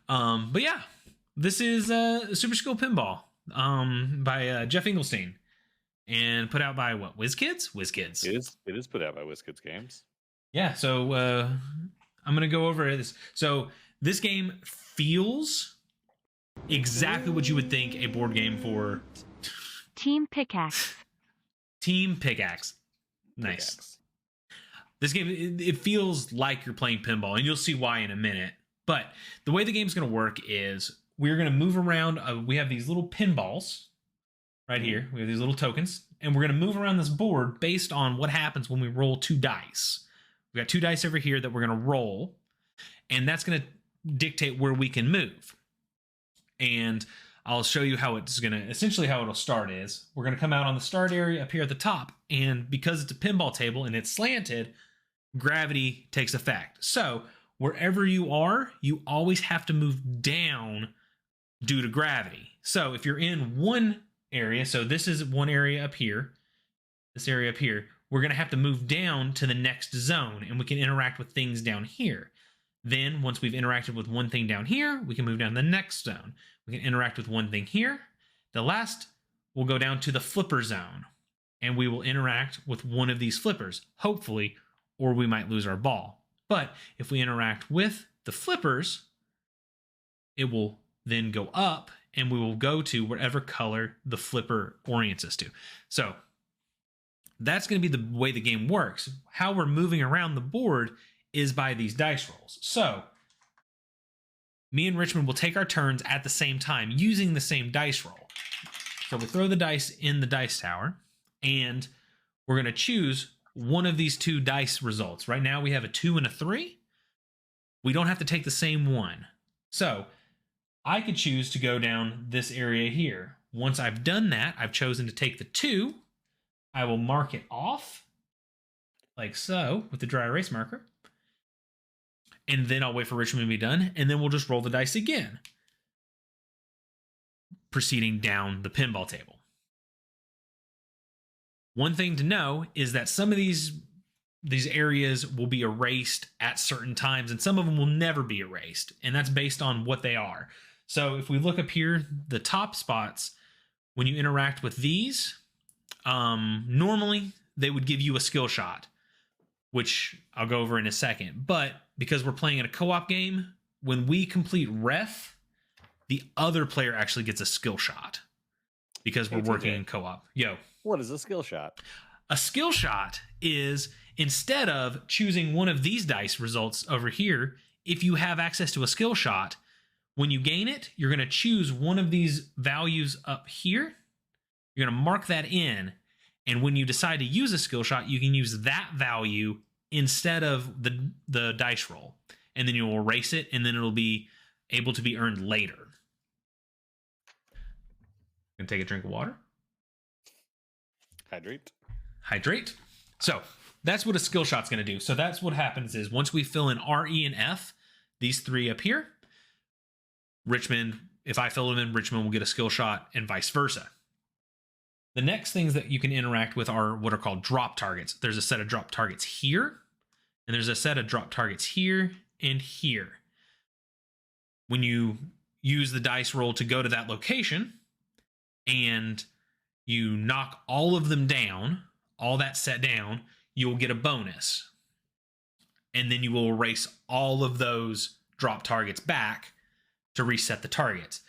But yeah, this is Super Skill Pinball by Jeff Engelstein and put out by what? WizKids? WizKids. It is put out by WizKids Games. Yeah, so I'm going to go over this. So this game feels exactly what you would think a board game for Team Pickaxe. Team Pickaxe. Nice. Pickaxe. This game, it feels like you're playing pinball, and you'll see why in a minute. But the way the game's going to work is we're going to move around. We have these little pinballs right here. We have these little tokens, and we're going to move around this board based on what happens when we roll 2 dice. We got 2 dice over here that we're going to roll, and that's going to dictate where we can move. And I'll show you how it's going to, essentially how it'll start is, we're going to come out on the start area up here at the top, and because it's a pinball table and it's slanted, gravity takes effect. So wherever you are, you always have to move down due to gravity. So if you're in one area, so this is one area up here, this area up here, we're going to have to move down to the next zone, and we can interact with things down here. Then once we've interacted with one thing down here, we can move down to the next zone. We can interact with one thing here. The last will go down to the flipper zone, and we will interact with one of these flippers, hopefully, or we might lose our ball. But if we interact with the flippers, it will then go up, and we will go to whatever color the flipper orients us to. So that's going to be the way the game works. How we're moving around the board is by these dice rolls. So me and Richmond will take our turns at the same time using the same dice roll. So we throw the dice in the dice tower, and we're going to choose one of these 2 dice results. Right now we have a 2 and a 3. We don't have to take the same one. So I could choose to go down this area here. Once I've done that, I've chosen to take the 2. I will mark it off like so with the dry erase marker. And then I'll wait for Richmond to be done, and then we'll just roll the dice again, proceeding down the pinball table. One thing to know is that some of these areas will be erased at certain times, and some of them will never be erased, and that's based on what they are. So if we look up here, the top spots, when you interact with these, normally they would give you a skill shot, which I'll go over in a second. But because we're playing in a co-op game, when we complete ref, the other player actually gets a skill shot because we're working in co-op. Yo. What is a skill shot? A skill shot is, instead of choosing one of these dice results over here, if you have access to a skill shot, when you gain it, you're going to choose one of these values up here. You're going to mark that in. And when you decide to use a skill shot, you can use that value instead of the dice roll. And then you'll erase it, and then it'll be able to be earned later. Gonna take a drink of water. Hydrate. So that's what a skill shot's gonna do. So that's what happens is once we fill in R, E, and F, these 3 up here, Richmond, if I fill them in, Richmond will get a skill shot, and vice versa. The next things that you can interact with are what are called drop targets. There's a set of drop targets here, and there's a set of drop targets here and here. When you use the dice roll to go to that location, and you knock all of them down, all that set down, you'll get a bonus. And then you will erase all of those drop targets back to reset the targets.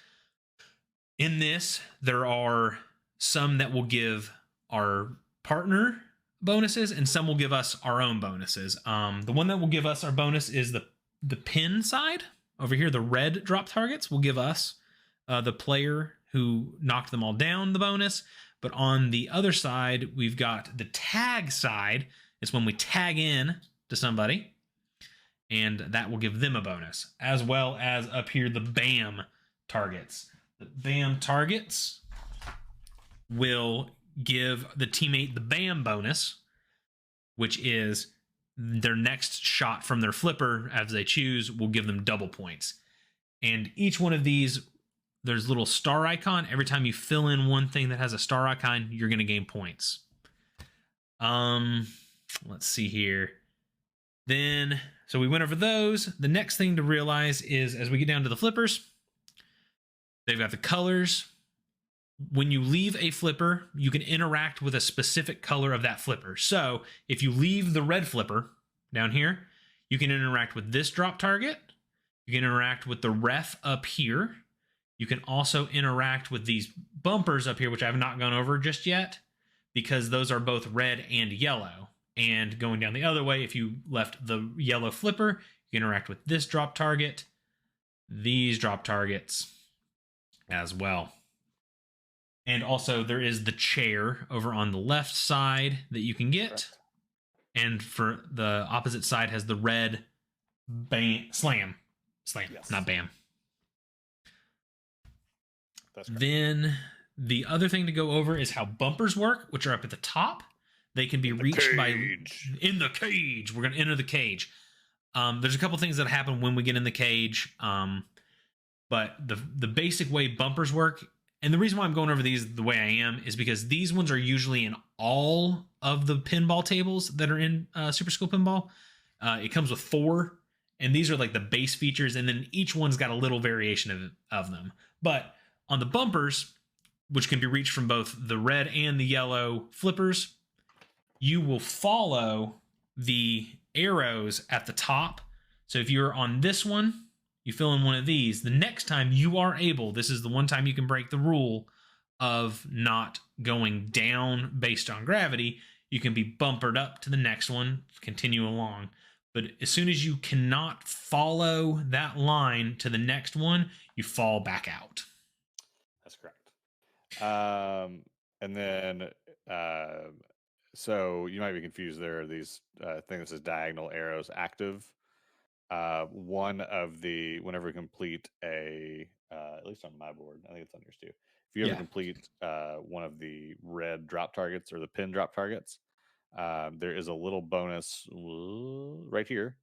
In this, there are some that will give our partner bonuses, and some will give us our own bonuses. The one that will give us our bonus is the pin side. Over here, the red drop targets will give us the player who knocked them all down the bonus. But on the other side, we've got the tag side. It's when we tag in to somebody, and that will give them a bonus, as well as up here, the BAM targets. The BAM targets will give the teammate the BAM bonus, which is their next shot from their flipper as they choose will give them double points. And each one of these, there's a little star icon. Every time you fill in one thing that has a star icon, you're going to gain points. Let's see here. Then So we went over those. The next thing to realize is as we get down to the flippers, they've got the colors. When you leave a flipper, you can interact with a specific color of that flipper. So if you leave the red flipper down here, you can interact with this drop target. You can interact with the ref up here. You can also interact with these bumpers up here, which I have not gone over just yet, because those are both red and yellow. And going down the other way, if you left the yellow flipper, you can interact with this drop target, these drop targets as well. And also there is the chair over on the left side that you can get. Correct. And for the opposite side has the red slam, Yes. not bam. That's correct. Then the other thing to go over is how bumpers work, which are up at the top. They can be reached by in the cage. We're going to enter the cage. There's a couple things that happen when we get in the cage. But the basic way bumpers work, and the reason why I'm going over these the way I am is because these ones are usually in all of the pinball tables that are in Super Skill Pinball. It comes with 4, and these are like the base features, and then each one's got a little variation of them. But on the bumpers, which can be reached from both the red and the yellow flippers, you will follow the arrows at the top. So if you're on this one, you fill in one of these. The next time you are able, this is the one time you can break the rule of not going down based on gravity. You can be bumpered up to the next one, continue along. But as soon as you cannot follow that line to the next one, you fall back out. That's correct. And then, so you might be confused. There are these things that says diagonal arrows active. One of the, whenever you complete at least on my board, I think it's on yours too. If you ever complete one of the red drop targets or the pin drop targets, there is a little bonus right here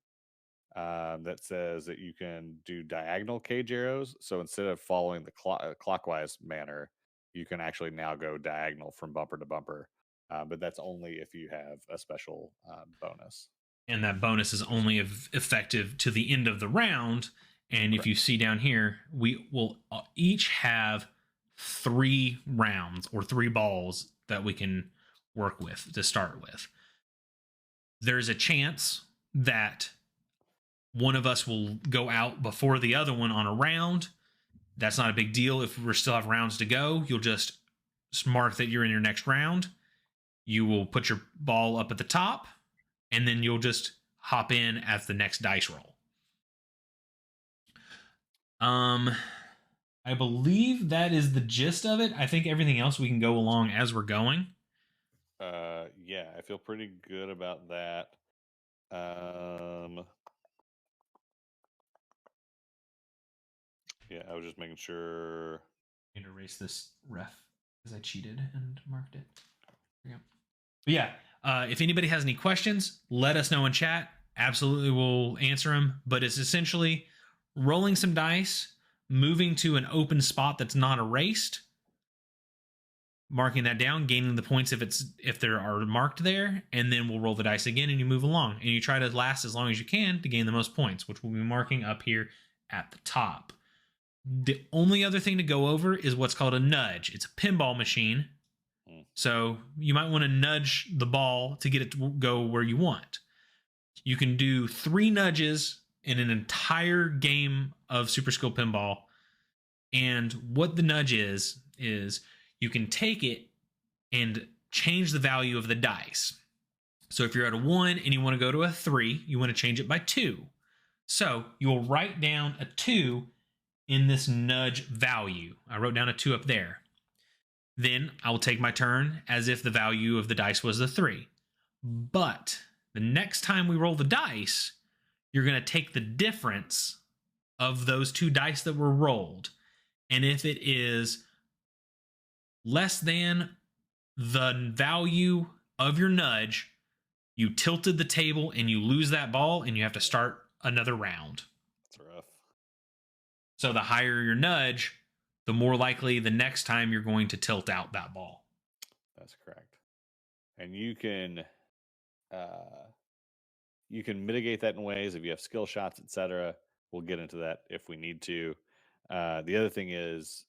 that says that you can do diagonal cage arrows. So instead of following the clockwise manner, you can actually now go diagonal from bumper to bumper. But that's only if you have a special bonus. And that bonus is only effective to the end of the round. And if you see down here, we will each have 3 rounds or 3 balls that we can work with to start with. There's a chance that one of us will go out before the other one on a round. That's not a big deal. If we still have rounds to go, you'll just mark that you're in your next round. You will put your ball up at the top, and then you'll just hop in at the next dice roll. I believe that is the gist of it. I think everything else we can go along as we're going. Yeah, I feel pretty good about that. Yeah, I was just making sure. I'm going to erase this ref because I cheated and marked it. There we go. But yeah, if anybody has any questions, let us know in chat. Absolutely, we'll answer them. But it's essentially rolling some dice, moving to an open spot that's not erased, marking that down, gaining the points if there are marked there, and then we'll roll the dice again and you move along. And you try to last as long as you can to gain the most points, which we'll be marking up here at the top. The only other thing to go over is what's called a nudge. It's a pinball machine. So you might want to nudge the ball to get it to go where you want. You can do 3 nudges in an entire game of Super Skill Pinball. And what the nudge is you can take it and change the value of the dice. So if you're at a 1 and you want to go to a 3, you want to change it by 2. So you'll write down a 2 in this nudge value. I wrote down a 2 up there. Then I will take my turn as if the value of the dice was a 3. But the next time we roll the dice, you're going to take the difference of those 2 dice that were rolled. And if it is less than the value of your nudge, you tilted the table and you lose that ball and you have to start another round. That's rough. So the higher your nudge, the more likely the next time you're going to tilt out that ball. That's correct. And you can you can mitigate that in ways if you have skill shots, etc. We'll get into that if we need to. The other thing is,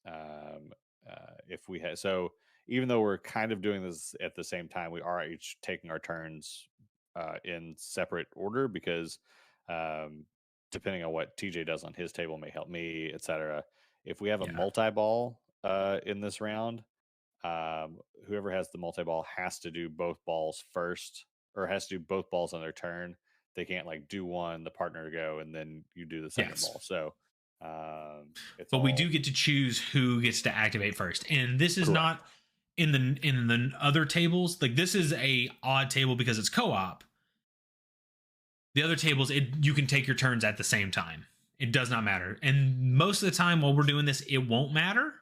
if we have, so even though we're kind of doing this at the same time, we are each taking our turns in separate order because depending on what TJ does on his table may help me, etc. If we have a multi-ball in this round, whoever has the multi-ball has to do both balls first, or has to do both balls on their turn. They can't like do one, the partner go, and then you do the second ball. So but we do get to choose who gets to activate first, and this is not in the other tables. Like, this is a odd table because it's co-op. The other tables, you can take your turns at the same time. It does not matter, and most of the time while we're doing this, it won't matter.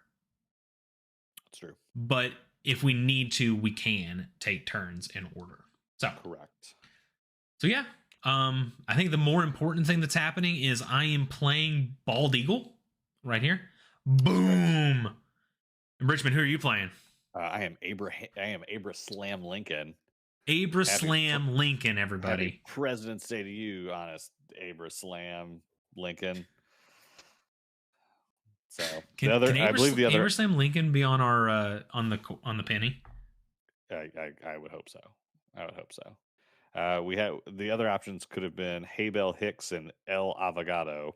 That's true. But if we need to, we can take turns in order. So correct. So yeah. I think the more important thing that's happening is I am playing Bald Eagle right here. Boom. And Richmond, who are you playing? I am Abra Slam Lincoln. Abra Slam Lincoln, everybody. Happy President's Day to you, honest Abra Slam Lincoln. So I believe the other Abra Slam Lincoln be on our on the penny. I would hope so. We had the other options could have been Haybell Hicks and El Avogado.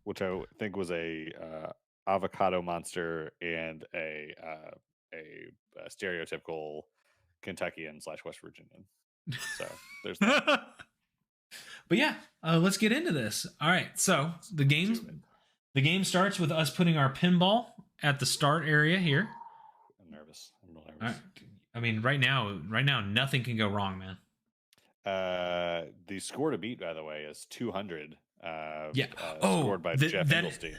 Which I think was a avocado monster and a stereotypical Kentuckian / West Virginian. So there's that. But yeah, let's get into this. All right, so the game starts with us putting our pinball at the start area here. I'm nervous. I'm real nervous. All right. I mean, right now, nothing can go wrong, man. The score to beat, by the way, is 200. Scored by Jeff Engelstein.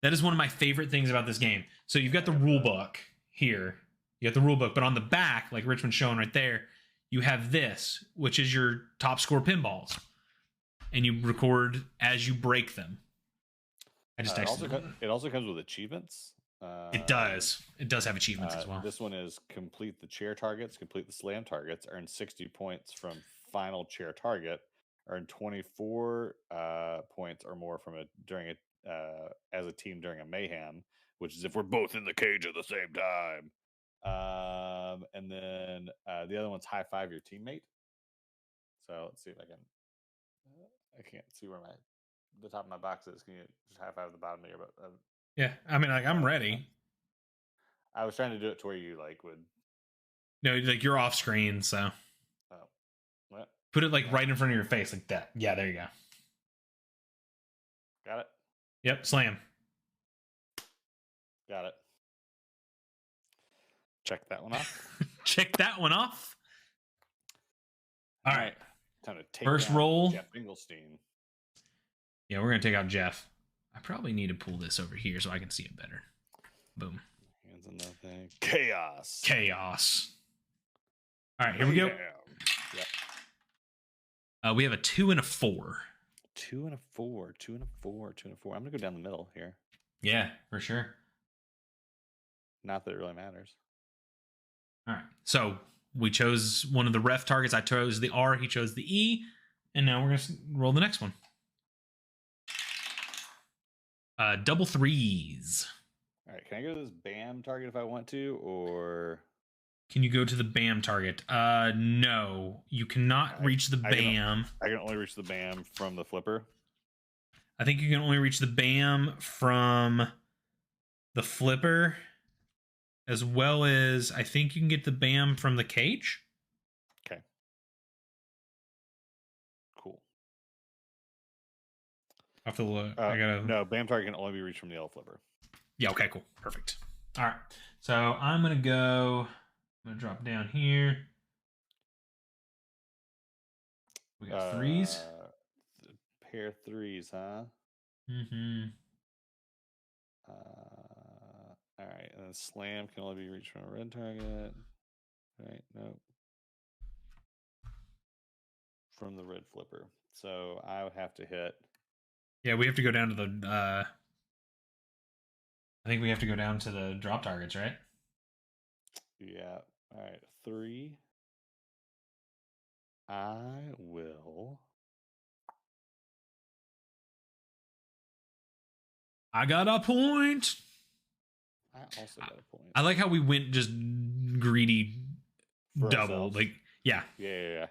That is one of my favorite things about this game. So you've got the rule book here. You got the rule book, but on the back, like Richmond's showing right there, you have this, which is your top score pinballs, and you record as you break them. It also comes with achievements. It does have achievements as well. This one is complete the chair targets, complete the slam targets, earn 60 points from final chair target, earn 24 points or more from as a team during a mayhem, which is if we're both in the cage at the same time. And then the other one's high five your teammate. So let's see if I can't see where the top of my box is. Can you just high five the bottom of your? Yeah, I mean, like, I'm ready. I was trying to do it to where you would. No, like, you're off screen, so. Oh. What? Put it right in front of your face, like that. Yeah, there you go. Got it. Yep, slam. Got it. Check that one off. Check that one off. All right. Time to take first roll. Jeff Engelstein. Yeah, we're gonna take out Jeff. I probably need to pull this over here so I can see it better. Boom. Hands on that thing. Chaos. All right, here we go. Yep. We have a 2 and a 4. 2 and a 4. 2 and a 4. 2 and a 4. I'm gonna go down the middle here. Yeah, for sure. Not that it really matters. All right. So we chose one of the ref targets. I chose the R. He chose the E. And now we're gonna roll the next one. Double threes. All right, can I go to this BAM target if I want to, or can you go to the BAM target? No, you cannot reach the BAM. I can only reach the BAM from the flipper. I think you can only reach the BAM from the flipper, as well as I think you can get the BAM from the cage. Okay. Cool. I have to look. No, BAM target can only be reached from the L flipper. Yeah, okay, cool. Perfect. All right. So I'm going to drop down here. We got threes. Pair threes, huh? Mm-hmm. All right. And then slam can only be reached from a red target. Right. Nope. From the red flipper. So I would have to hit. Yeah, we have to go down to the I think we have to go down to the drop targets, right? Yeah. All right. 3. I will. I got a point. I also got a point. I like how we went just greedy For double. ourselves. Like, yeah. Yeah.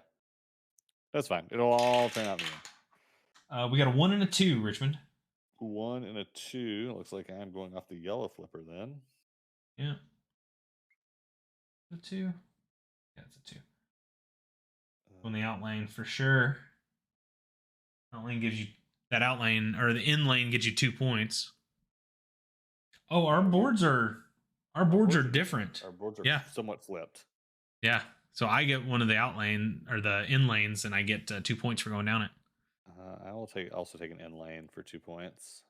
That's fine. It'll all turn out in the end. We got a 1 and a 2, Richmond. 1 and a 2. Looks like I'm going off the yellow flipper then. Yeah. A 2. Yeah, it's a 2. On the out lane for sure. Out lane gives you that out lane, or the in lane gives you 2 points. Oh, our boards are different. Our boards are somewhat flipped. Yeah. So I get one of the out lane or the in lanes, and I get 2 points for going down it. I will also take an in lane for 2 points.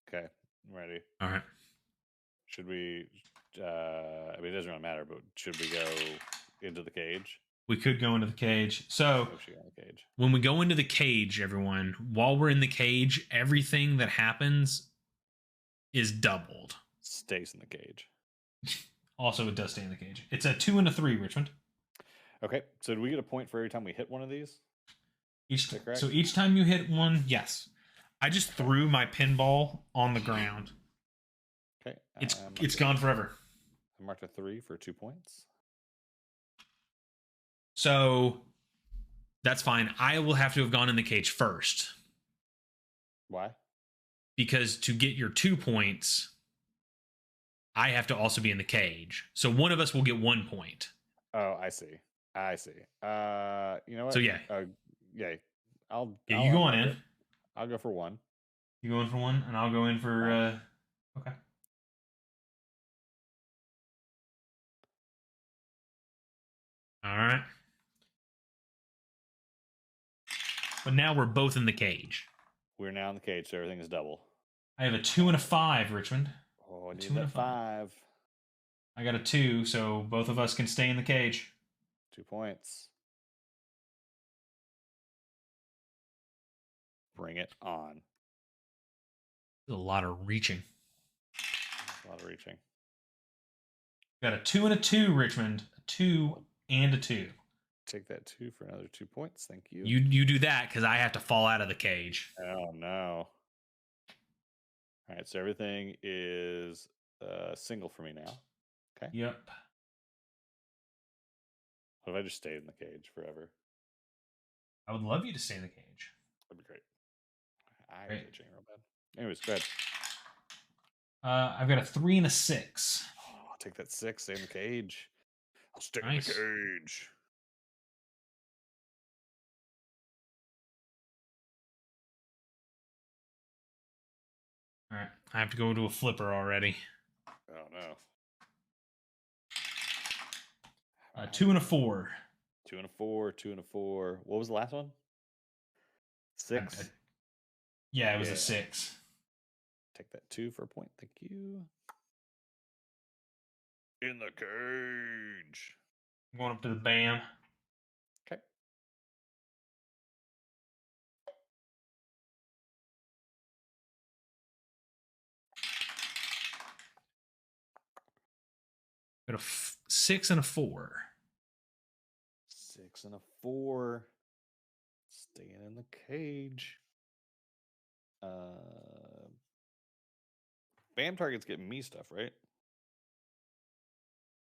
Okay, I'm ready. All right. Should we? I mean, it doesn't really matter, but should we go into the cage? We could go into the cage. So when we go into the cage, everyone, while we're in the cage, everything that happens is doubled. Stays in the cage. Also, it does stay in the cage. It's a 2 and a 3, Richmond. Okay, so do we get a point for every time we hit one of these? So each time you hit one, yes. I just threw my pinball on the ground. Okay, it's gone forever. I marked a 3 for 2 points. So that's fine. I will have to have gone in the cage first. Why? Because to get your 2 points, I have to also be in the cage. So one of us will get 1 point. Oh, I see. You know what? So yeah. Yeah. You go on in. I'll go for 1. You go in for 1, and I'll go in for okay. All right. But now we're both in the cage. We're now in the cage, so everything is double. I have a 2 and a 5, Richmond. Oh, I need that 5. I got a 2, so both of us can stay in the cage. 2 points. Bring it on. There's a lot of reaching. Got a 2 and a 2, Richmond. A 2 and a 2. Take that 2 for another 2 points. Thank you. You do that because I have to fall out of the cage. Oh, no. All right, so everything is single for me now. Okay. Yep. What if I just stayed in the cage forever? I would love you to stay in the cage. That'd be great. I hate caging real bad. Anyways, go ahead. I've got a 3 and a 6. Oh, I'll take that 6. Stay in the cage. I'll stay in the cage. All right, I have to go to a flipper already. Oh no. 2 and a 4. 2 and a 4. 2 and a 4. What was the last one? 6. Yeah, it was a 6. Take that 2 for a point. Thank you. In the cage. I'm going up to the BAM. Okay. Got a 6 and a 4. 6 and a 4. Staying in the cage. BAM targets get me stuff, right?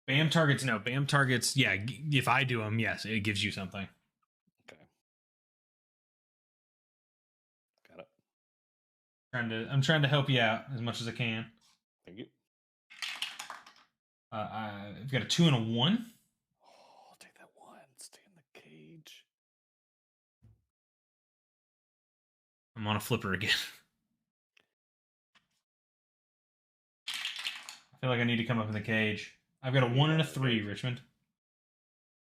BAM targets, no. BAM targets, yeah. If I do them, yes, it gives you something. Okay. Got it. I'm trying to help you out as much as I can. Thank you. I've got a 2 and a 1. Oh, I'll take that 1. Stay in the cage. I'm on a flipper again. I feel like I need to come up in the cage. I've got a 1 and a 3, Richmond.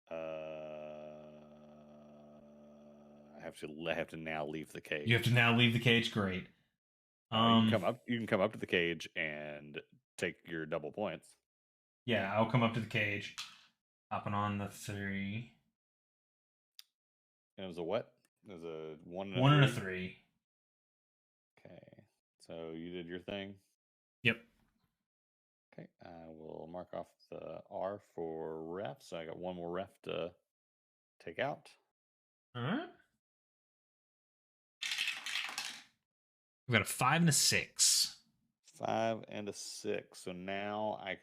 I have to now leave the cage. You have to now leave the cage. Great. You can come up to the cage and take your double points. Yeah, I'll come up to the cage. Hopping on the 3. And it was a what? It was a 1 and a 3? 1 and a 3. Okay. So you did your thing? Yep. Okay. I will mark off the R for ref. So I got 1 more ref to take out. All right. We've got a 5 and a 6. 5 and a 6. So now I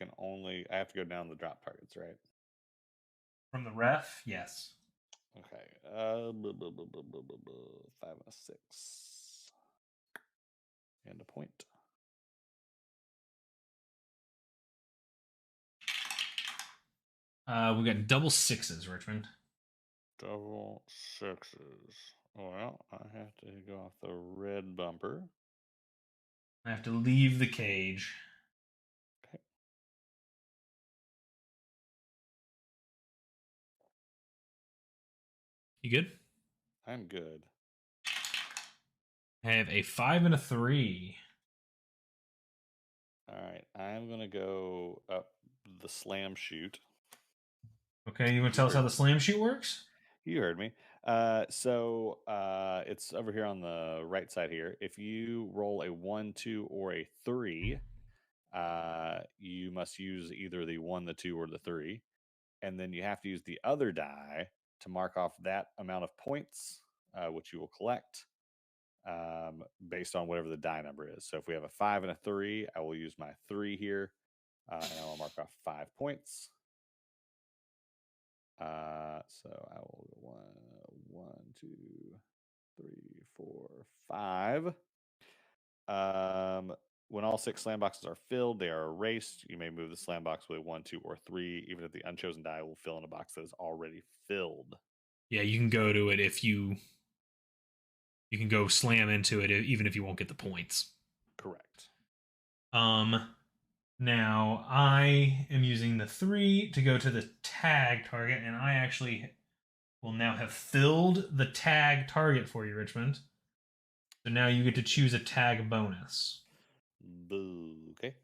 have to go down the drop targets, right? From the ref, yes. Okay. 5 and a 6. And a point. We've got double 6s, Richmond. Double 6s. Well, I have to go off the red bumper. I have to leave the cage. Okay. You good? I'm good. I have a 5 and a 3. All right. I'm going to go up the slam shoot. Okay, you want to tell us how the slam shoot works? You heard me. So it's over here on the right side here. If you roll a 1, 2, or a 3, you must use either the 1, the 2, or the 3. And then you have to use the other die to mark off that amount of points, which you will collect based on whatever the die number is. So if we have a 5 and a 3, I will use my 3 here, and I will mark off 5 points. So I will go 1, 2, 3, 4, 5. When all 6 slam boxes are filled, they are erased. You may move the slam box with a 1, 2, or 3, even if the unchosen die will fill in a box that is already filled. Yeah, you can go to it if you can go slam into it even if you won't get the points. Correct. Now I am using the 3 to go to the tag target, and I actually will now have filled the tag target for you, Richmond. So now you get to choose a tag bonus. Boo. Okay.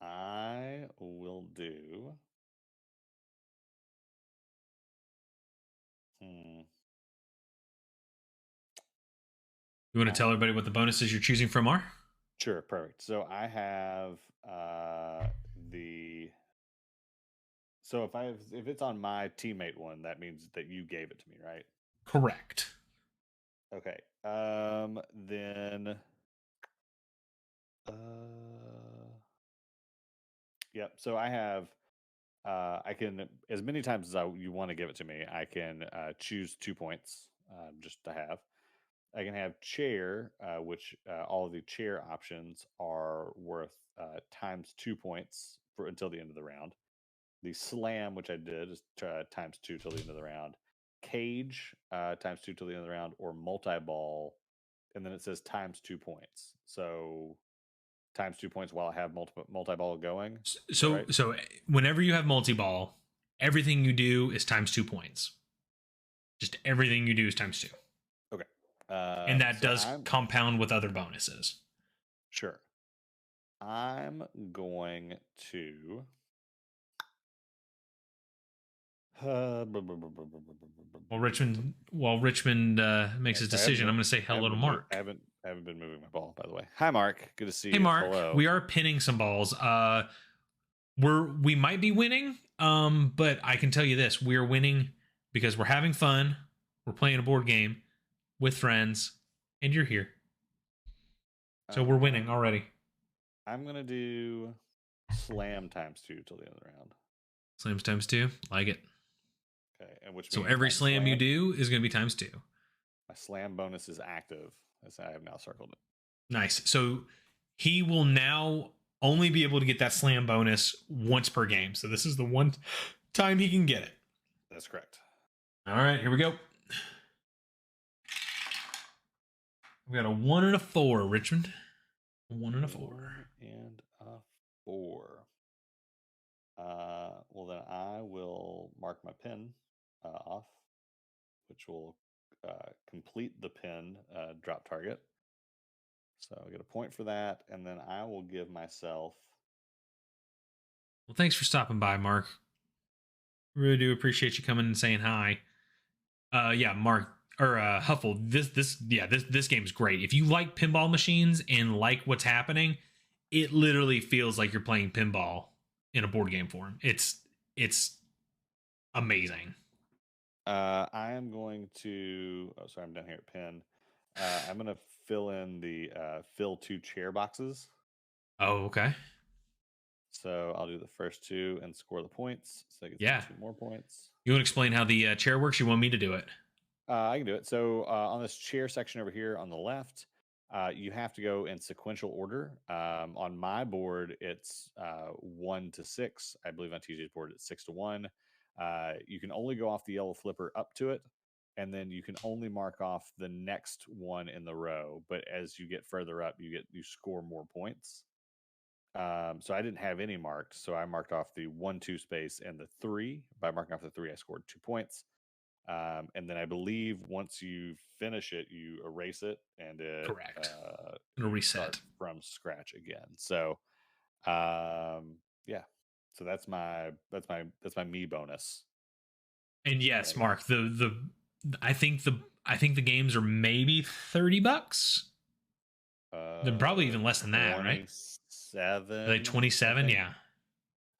I will do. You want to tell everybody what the bonuses you're choosing from are? Sure, perfect. So I have the. So if it's on my teammate one, that means that you gave it to me, right? Correct. Okay. Then. Yep. So I have. I can, as many times as you want to give it to me, I can choose 2 points just to have. I can have chair, which all of the chair options are worth times 2 points for until the end of the round. The slam, which I did, is times 2 till the end of the round. Cage, times 2 till the end of the round, or multiball, and then it says times 2 points. So times 2 points while I have multiball going. So right? So whenever you have multiball, everything you do is times 2 points. Just everything you do is times 2. Okay. And that does compound with other bonuses. Sure. I'm going to. While Richmond makes his decision, I'm going to say hello to Mark. I haven't been moving my ball, by the way. Hi, Mark. Good to see you. Hey, Mark. Hello. We are pinning some balls. We might be winning, but I can tell you this: we are winning because we're having fun. We're playing a board game with friends, and you're here, so we're winning already. I'm gonna do slam times 2 till the end of the round. Slams times 2, like it. Okay, and which so every slam you do is going to be times 2. My slam bonus is active, as I have now circled it. Nice. So he will now only be able to get that slam bonus once per game. So this is the one time he can get it. That's correct. All right, here we go. We got a 1 and a 4, Richmond. A 1 and a 4. 1 and a 4. Well, then I will mark my pin off, which will complete the pin drop target. So I get a point for that, and then I will give myself. Well, thanks for stopping by, Mark. Really do appreciate you coming and saying hi. Yeah, Mark or Huffle. This game is great. If you like pinball machines and like what's happening, it literally feels like you're playing pinball in a board game form. It's amazing. I am going to. Oh, sorry, I'm down here at pin. I'm going to fill in the fill 2 chair boxes. Oh, okay. So I'll do the first 2 and score the points. So I get 2 more points. You want to explain how the chair works? You want me to do it? I can do it. So on this chair section over here on the left, you have to go in sequential order. On my board, it's 1 to 6. I believe on TJ's board, it's 6 to 1. You can only go off the yellow flipper up to it, and then you can only mark off the next one in the row. But as you get further up, you score more points. So I didn't have any marked, so I marked off the 1-2 space and the 3. By marking off the 3, I scored 2 points. And then I believe once you finish it, you erase it, and correct. It'll reset from scratch again. So, yeah. So that's my me bonus. And yes, Mark, I think the games are maybe $30. They're probably even less than that, right? 27. Like 27, yeah.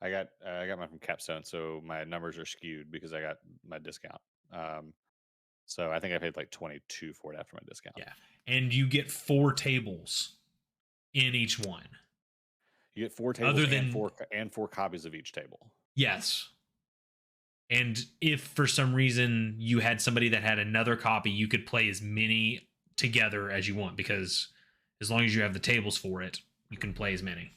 I got mine from Capstone, so my numbers are skewed because I got my discount. So I think I paid like 22 for it after my discount. Yeah, and you get 4 tables in each one. You get 4 tables and 4 copies of each table. Yes. And if for some reason you had somebody that had another copy, you could play as many together as you want, because as long as you have the tables for it, you can play as many.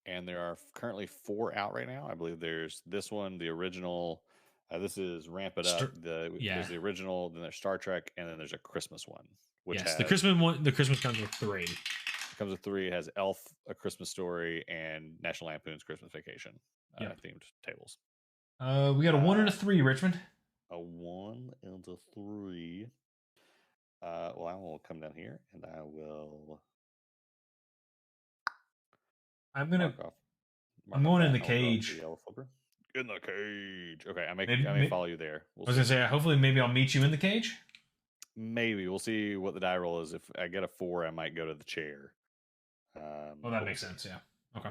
And there are currently 4 out right now. I believe there's this one, the original. This is Ramp It Up. There's the original, then there's Star Trek, and then there's a Christmas one. Which has, the Christmas one. The Christmas comes with 3. It comes with 3. It has Elf, A Christmas Story, and National Lampoon's Christmas Vacation themed tables. We got a 1 and a 3, Richmond. A 1 and a 3. Well, I will come down here and I will. I'm going in the cage. The yellow flipper. In the cage. Okay, I may follow you there. I was gonna say, hopefully, maybe I'll meet you in the cage. Maybe we'll see what the die roll is. If I get a 4, I might go to the chair. Well, that makes sense. Yeah. Okay.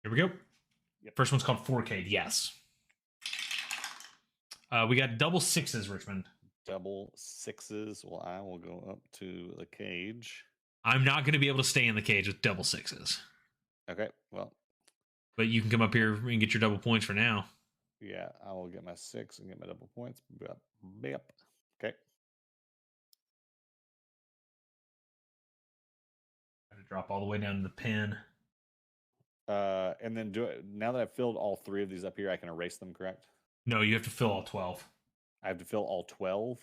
Here we go. Yep. First one's called 4K. Yes. We got double 6s, Richmond. Double 6s. Well, I will go up to the cage. I'm not going to be able to stay in the cage with double 6s. Okay. Well. But you can come up here and get your double points for now. Yeah, I will get my 6 and get my double points. Yep. Okay. Got to drop all the way down to the pin. And then now that I've filled all 3 of these up here, I can erase them, correct? No, you have to fill all 12. I have to fill all 12?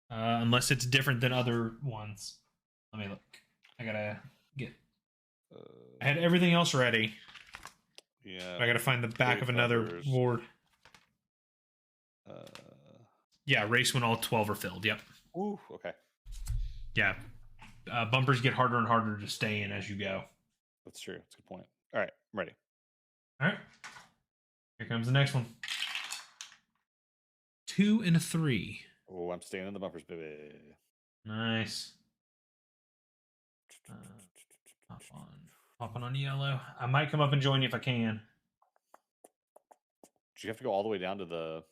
Unless it's different than other ones. Let me look. I gotta get... I had everything else ready. Yeah. I gotta find the back of another board. Yeah, race when all 12 are filled. Yep. Ooh, okay. Yeah. Bumpers get harder and harder to stay in as you go. That's true. That's a good point. All right, I'm ready. All right. Here comes the next one. 2 and a 3. Oh, I'm staying in the bumpers, baby. Nice. Hopping on yellow. I might come up and join you if I can. Do you have to go all the way down to the...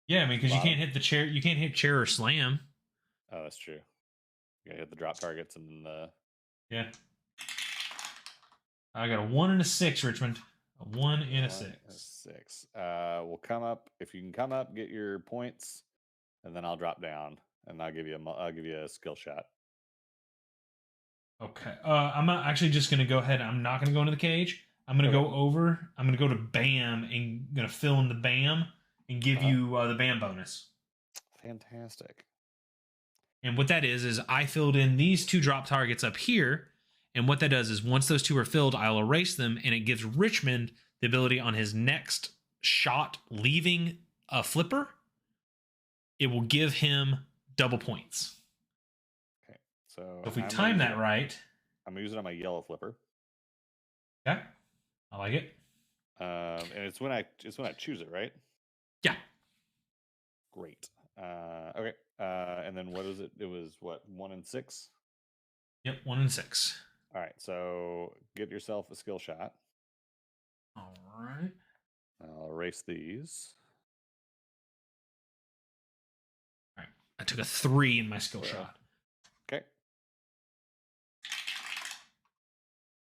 Yeah, I mean, because you can't hit the chair. You can't hit chair or slam. Oh, that's true. You gotta hit the drop targets and then the... Yeah. I got a 1 and a 6, Richmond. A 1 and a 6. 6. We'll come up. If you can come up, get your points, and then I'll drop down, and I'll give you a skill shot. Okay. I'm actually just gonna go ahead. I'm not gonna go into the cage. I'm gonna go over. I'm gonna go to BAM and gonna fill in the BAM and give you the BAM bonus. Fantastic. And what that is I filled in these 2 drop targets up here. And what that does is once those 2 are filled, I'll erase them, and it gives Richmond the ability on his next shot leaving a flipper. It will give him double points. Okay, so if we time that right, I'm gonna use it on my yellow flipper. Okay, I like it. And it's when I choose it, right? Yeah. Great. Okay. And then what is it? It was what, 1 and 6? Yep, 1 and 6. All right, so get yourself a skill shot. All right. I'll erase these. All right. I took a 3 in my skill shot. Okay.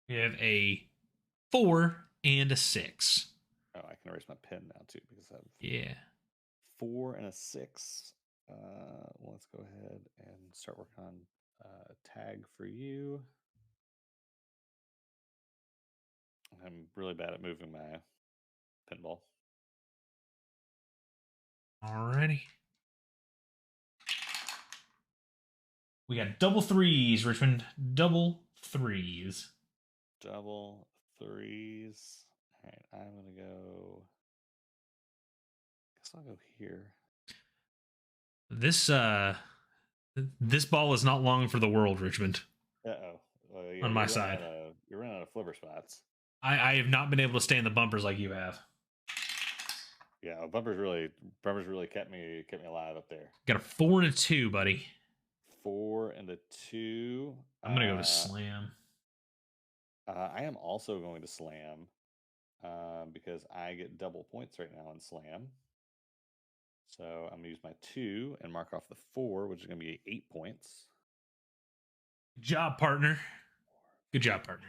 We have a 4 and a 6. Oh, I can erase my pen now too because I have 4 and a 6. Let's go ahead and start working on tag for you. I'm really bad at moving my pinball. Alrighty. We got double 3s, Richmond. Double 3s. Double 3s. All right, I'm gonna go. Guess I'll go here. This ball is not long for the world, Richmond. Uh-oh. On my side. You're running out of flipper spots. I have not been able to stay in the bumpers like you have. Yeah, bumpers really kept me alive up there. Got a 4 and a 2, buddy. 4 and a 2. I'm gonna go to slam. I am also going to slam because I get double points right now on slam. So I'm gonna use my 2 and mark off the 4, which is gonna be 8 points. Good job, partner. Good job, partner.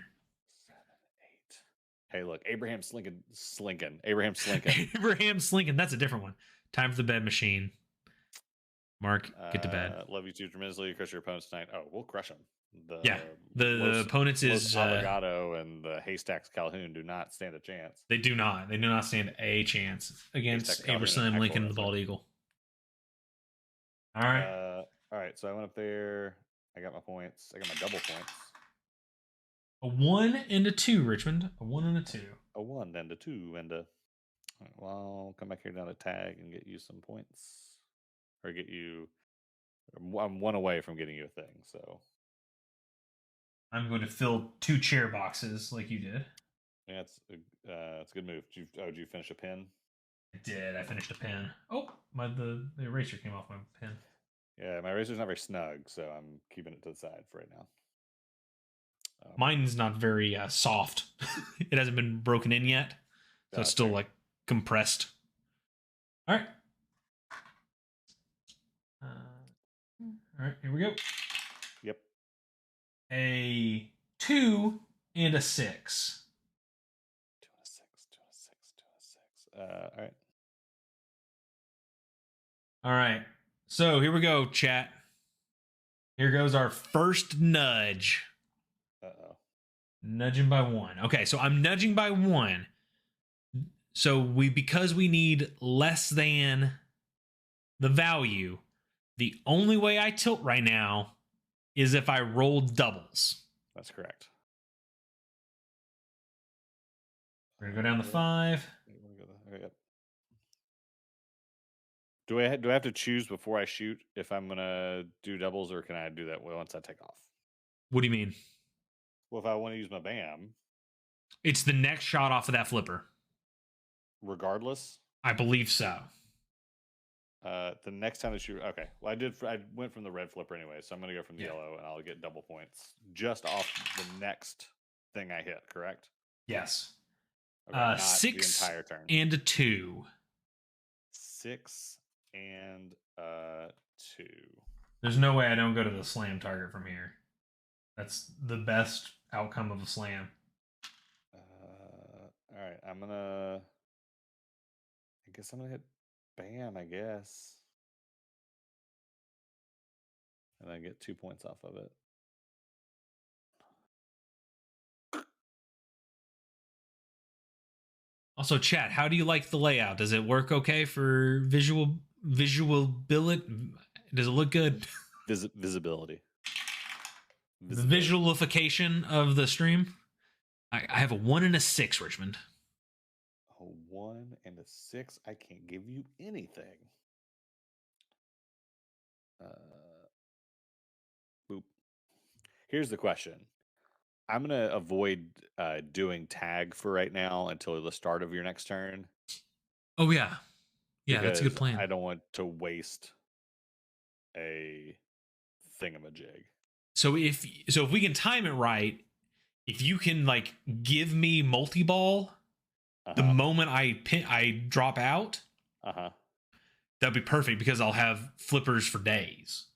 7, 8. Hey, look, Abraham Slinkin. Abraham Slinkin. Abraham Slinkin. That's a different one. Time for the bed machine. Mark, get to bed. Love you too tremendously. Crush your opponents tonight. Oh, we'll crush them. The opponents is Avogado and the Haystacks Calhoun do not stand a chance. They do not. They do not stand a chance against Abraham Lincoln, the bald eagle. All right. All right. So I went up there. I got my points. I got my double points. A 1 and a 2, Richmond. A 1 and a 2. A 1 and a 2 and a. All right, well, I'll come back here down to tag and get you some points, or get you. I'm 1 away from getting you a thing. So. I'm going to fill 2 chair boxes like you did. Yeah, it's a good move. Did you finish a pin? I did. I finished a pin. Oh, the eraser came off my pin. Yeah, my eraser's not very snug, so I'm keeping it to the side for right now. Mine's not very soft. It hasn't been broken in yet, so it's still like compressed. All right. All right, here we go. Yep. A 2 and a 6. 2 and a 6. 2 and a 6. 2 and a 6. All right. All right. So here we go, chat. Here goes our first nudge. Uh-oh. Nudging by 1. Okay, so I'm nudging by 1. So because we need less than the value, the only way I tilt right now is if I roll doubles. That's correct. We're gonna go down to 5. Do I have to choose before I shoot if I'm gonna do doubles, or can I do that once I take off? What do you mean? Well, if I want to use my BAM, it's the next shot off of that flipper. Regardless? I believe so. The next time I shoot, okay. Well, I went from the red flipper anyway, so I'm gonna go from the yellow, and I'll get double points just off the next thing I hit. Correct? Yes. Okay, not 6 the entire turn. And a 2. 6 and 2. There's no way I don't go to the slam target from here. That's the best outcome of a slam. All right, I guess I'm gonna hit BAM, I guess. And I get 2 points off of it. Also, chat, how do you like the layout? Does it work okay for visual billet? Does it look good? Visibility. The visualification of the stream? I have a 1 and a 6, Richmond. A 1 and a 6? I can't give you anything. Boop. Here's the question. I'm going to avoid doing tag for right now until the start of your next turn. Oh, yeah. Yeah, that's a good plan. I don't want to waste a thingamajig. So if we can time it right, if you can like give me multiball The moment I drop out, that'd be perfect because I'll have flippers for days.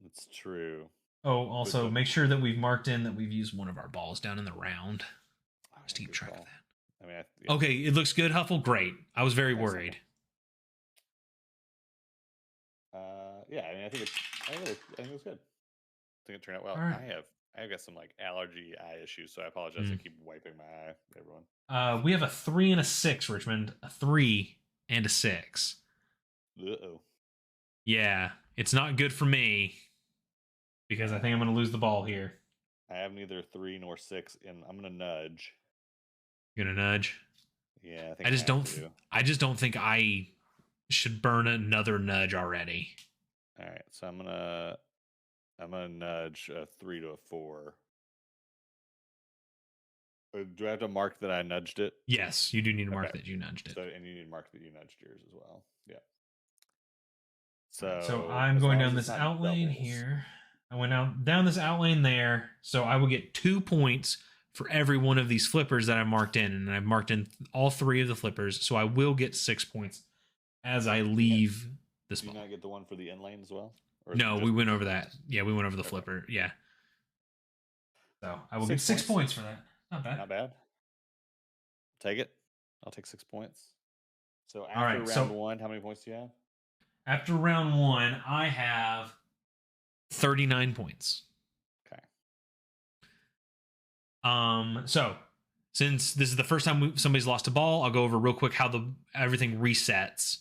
That's true. Oh, also make sure that we've marked in that we've used one of our balls down in the round. Just keep track of that. I mean, okay, it looks good, Huffle. Great. I was very worried. Yeah, I mean, I think it's good. I think it turned out well. Right. I've got some like allergy eye issues, so I apologize. I keep wiping my eye, everyone. We have a 3 and a 6, Richmond. A 3 and a 6. Uh-oh. Yeah, it's not good for me because I think I'm going to lose the ball here. I have neither 3 nor 6, and I'm going to nudge. You're going to nudge? Yeah, I think I just don't think I should burn another nudge already. All right, so I'm gonna nudge a 3 to a 4. Do I have to mark that I nudged it? Yes, you do need to mark that you nudged it. So, and you need to mark that you nudged yours as well. Yeah. So I'm going down this outlane here. I went down this outlane there, so I will get 2 points for every one of these flippers that I marked in, and I've marked in all 3 of the flippers, so I will get 6 points as I leave this ball. Do you not get the one for the in lane as well? No, we went over that. Yeah, we went over the flipper. Yeah. So I will get 6 points for that. Not bad. Not bad. Take it. I'll take 6 points. So after round 1, how many points do you have? After round 1, I have 39 points. Okay. So since this is the first time somebody's lost a ball, I'll go over real quick how everything resets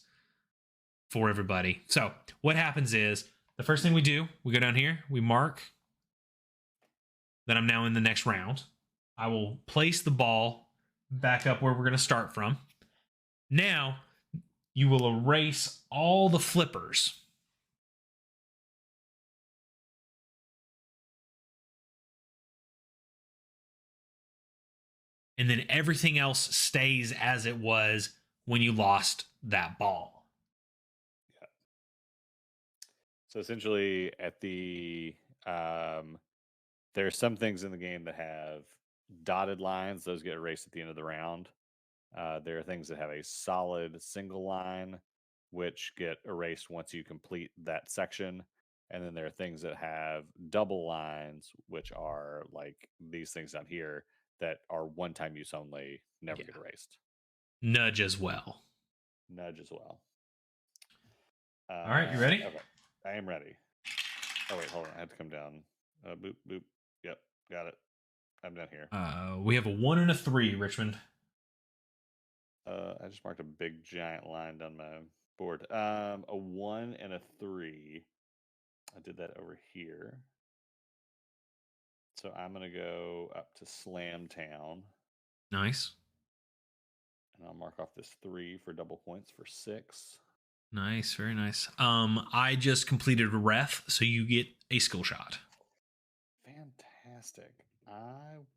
for everybody. So what happens is the first thing we do, we go down here, we mark that I'm now in the next round. I will place the ball back up where we're going to start from. Now, you will erase all the flippers. And then everything else stays as it was when you lost that ball. Yeah. So essentially at the there are some things in the game that have dotted lines. Those get erased at the end of the round. There are things that have a solid single line, which get erased once you complete that section. And then there are things that have double lines, which are like these things down here that are one-time use only, never get erased. Nudge as well. Nudge as well. All right, you ready? Okay, I am ready. Oh, wait, hold on. I had to come down. Boop, boop. Yep, got it. I'm down here. We have a 1 and a 3, Richmond. I just marked a big giant line down my board. A 1 and a 3. I did that over here. So I'm going to go up to Slam Town. Nice. And I'll mark off this 3 for double points for 6. Nice, very nice. I just completed a ref, so you get a skill shot. Fantastic. I'll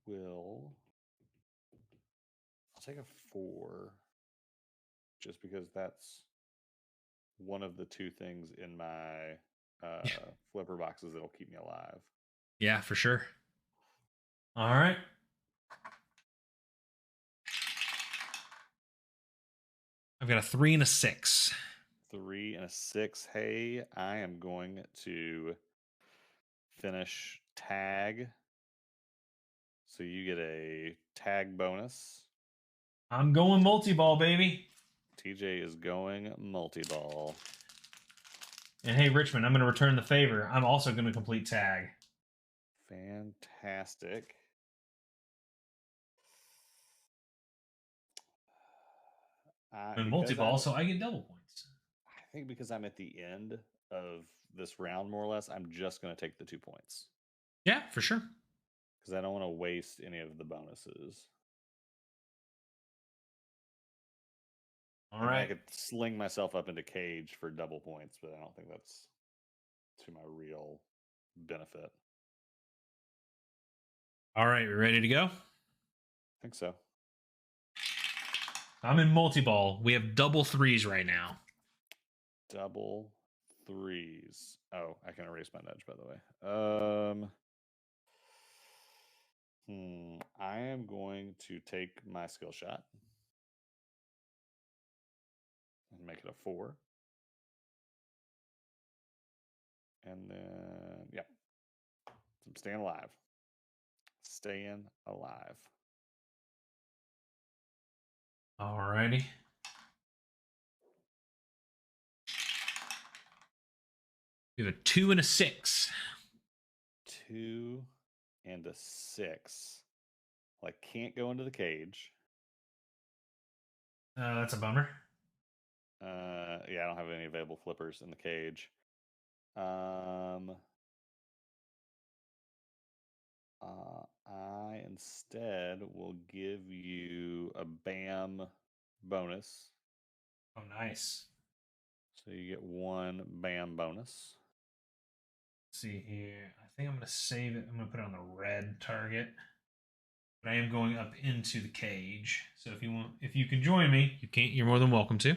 take a 4. Just because that's one of the 2 things in my flipper boxes that'll keep me alive. Yeah, for sure. All right. I've got a 3 and a 6. 3 and a 6. Hey, I am going to finish tag. So you get a tag bonus. I'm going multi-ball, baby. TJ is going multi-ball. And hey, Richmond, I'm going to return the favor. I'm also going to complete tag. Fantastic. And multi-ball, so I get double points. I think because I'm at the end of this round, more or less, I'm just going to take the 2 points. Yeah, for sure. Because I don't want to waste any of the bonuses. All right. I could sling myself up into cage for double points, but I don't think that's to my real benefit. All right, we ready to go? I think so. I'm in multi-ball. We have double 3s right now. Double 3s. Oh, I can erase my nudge, by the way. I am going to take my skill shot. and make it a 4. And then, yeah. I'm staying alive. Staying alive. Alrighty. We have a 2 and a 6. 2 and a 6. Well, I can't go into the cage. That's a bummer. Yeah, I don't have any available flippers in the cage. I instead will give you a BAM bonus. Oh, nice. So you get 1 BAM bonus. Let's see here. I think I'm going to save it. I'm going to put it on the red target. But I am going up into the cage. So if you can join me, you're more than welcome to.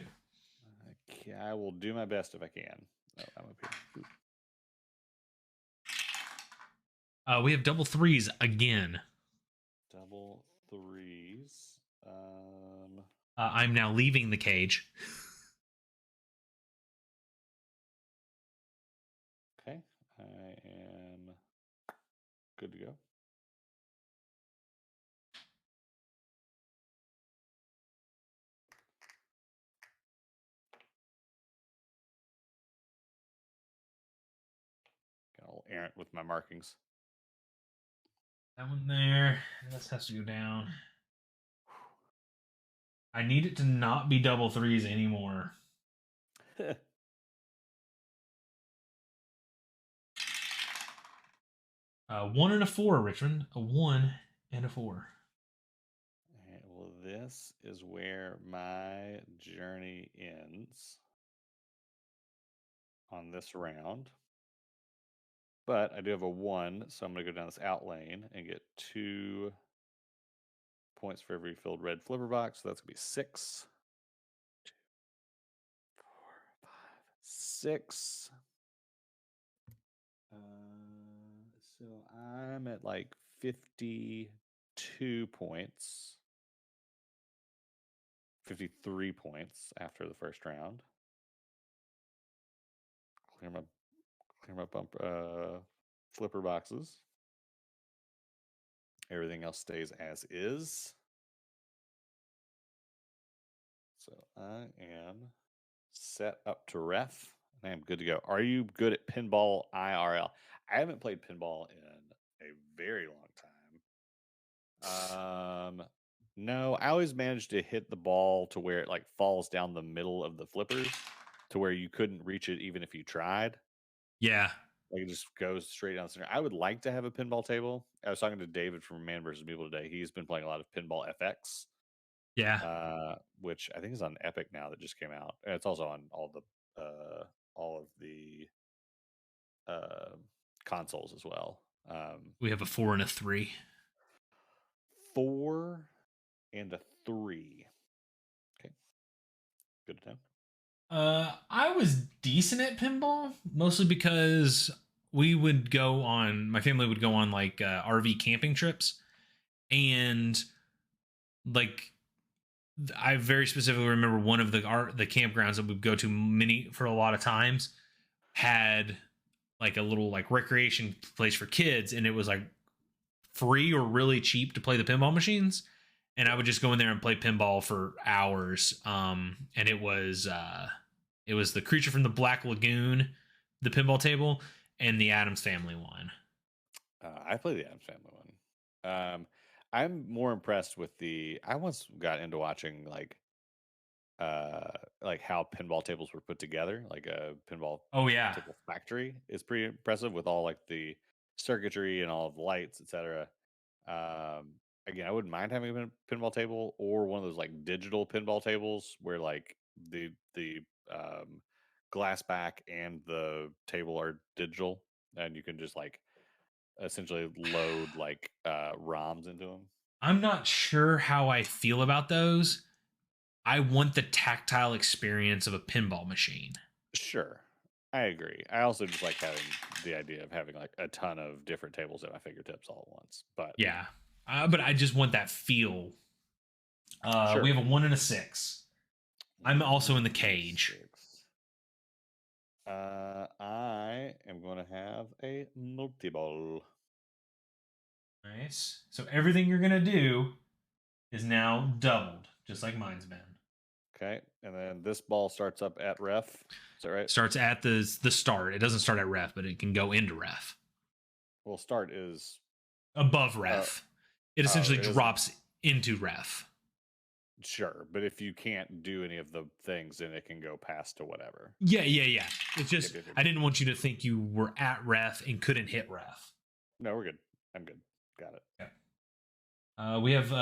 I will do my best if I can. Oh, I'm up here. We have double 3s again. Double 3s. I'm now leaving the cage. Okay, I am good to go. Got a little errant with my markings. That one there. This has to go down. I need it to not be double 3s anymore. 1 and a 4, Richmond. A 1 and a 4. Well, this is where my journey ends on this round. But I do have a 1, so I'm going to go down this out lane and get 2 points for every filled red flipper box. So that's going to be 6. 2, 4, 5, 6. So I'm at like 52 points. 53 points after the first round. Clear my bump flipper boxes. Everything else stays as is. So I am set up to ref. I am good to go. Are you good at pinball IRL? I haven't played pinball in a very long time. No, I always managed to hit the ball to where it like falls down the middle of the flippers to where you couldn't reach it even if you tried. Yeah. Like it just goes straight down the center. I would like to have a pinball table. I was talking to David from Man vs. People today. He's been playing a lot of Pinball FX. Yeah. Which I think is on Epic now that just came out. And it's also on all of the consoles as well. We have a 4 and a 3. 4 and a 3. Okay. Good to know. I was decent at pinball, mostly because my family would go on like RV camping trips, and like I very specifically remember one of the campgrounds that we'd go to for a lot of times had like a little like recreation place for kids, and it was like free or really cheap to play the pinball machines, and I would just go in there and play pinball for hours. And it was the Creature from the Black Lagoon, the pinball table, and the Addams Family one. I played the Addams Family one. I'm more impressed with I once got into watching like how pinball tables were put together. Like a pinball table factory is pretty impressive with all like the circuitry and all of the lights, etc. Again, I wouldn't mind having a pinball table or one of those like digital pinball tables where like the glass back and the table are digital, and you can just like essentially load like ROMs into them. I'm not sure how I feel about those. I want the tactile experience of a pinball machine. Sure. I agree. I also just like having the idea of having like a ton of different tables at my fingertips all at once. But yeah, but I just want that feel. Sure. We have a 1 and a 6. I'm also in the cage. 6. I am going to have a multiball. Nice. So everything you're going to do is now doubled, just like mine's been. Okay, and then this ball starts up at ref. Is that right? Starts at the start. It doesn't start at ref, but it can go into ref. Well, start is above ref. It essentially it drops into ref. Sure, but if you can't do any of the things, then it can go past to whatever. Yeah. It's just I didn't want you to think you were at ref and couldn't hit ref. No, we're good. I'm good. Got it. Yeah. We have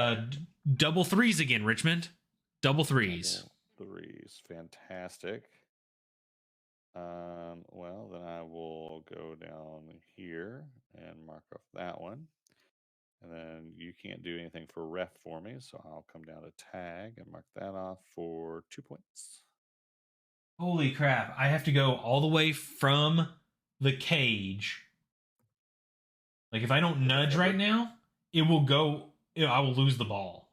double threes again, Richmond. Double threes. Double threes. Fantastic. Well, then I will go down here and mark off that one. And then you can't do anything for ref for me, so I'll come down to tag and mark that off for 2 points. Holy crap. I have to go all the way from the cage. Like, if I don't nudge right now, it will go, I will lose the ball.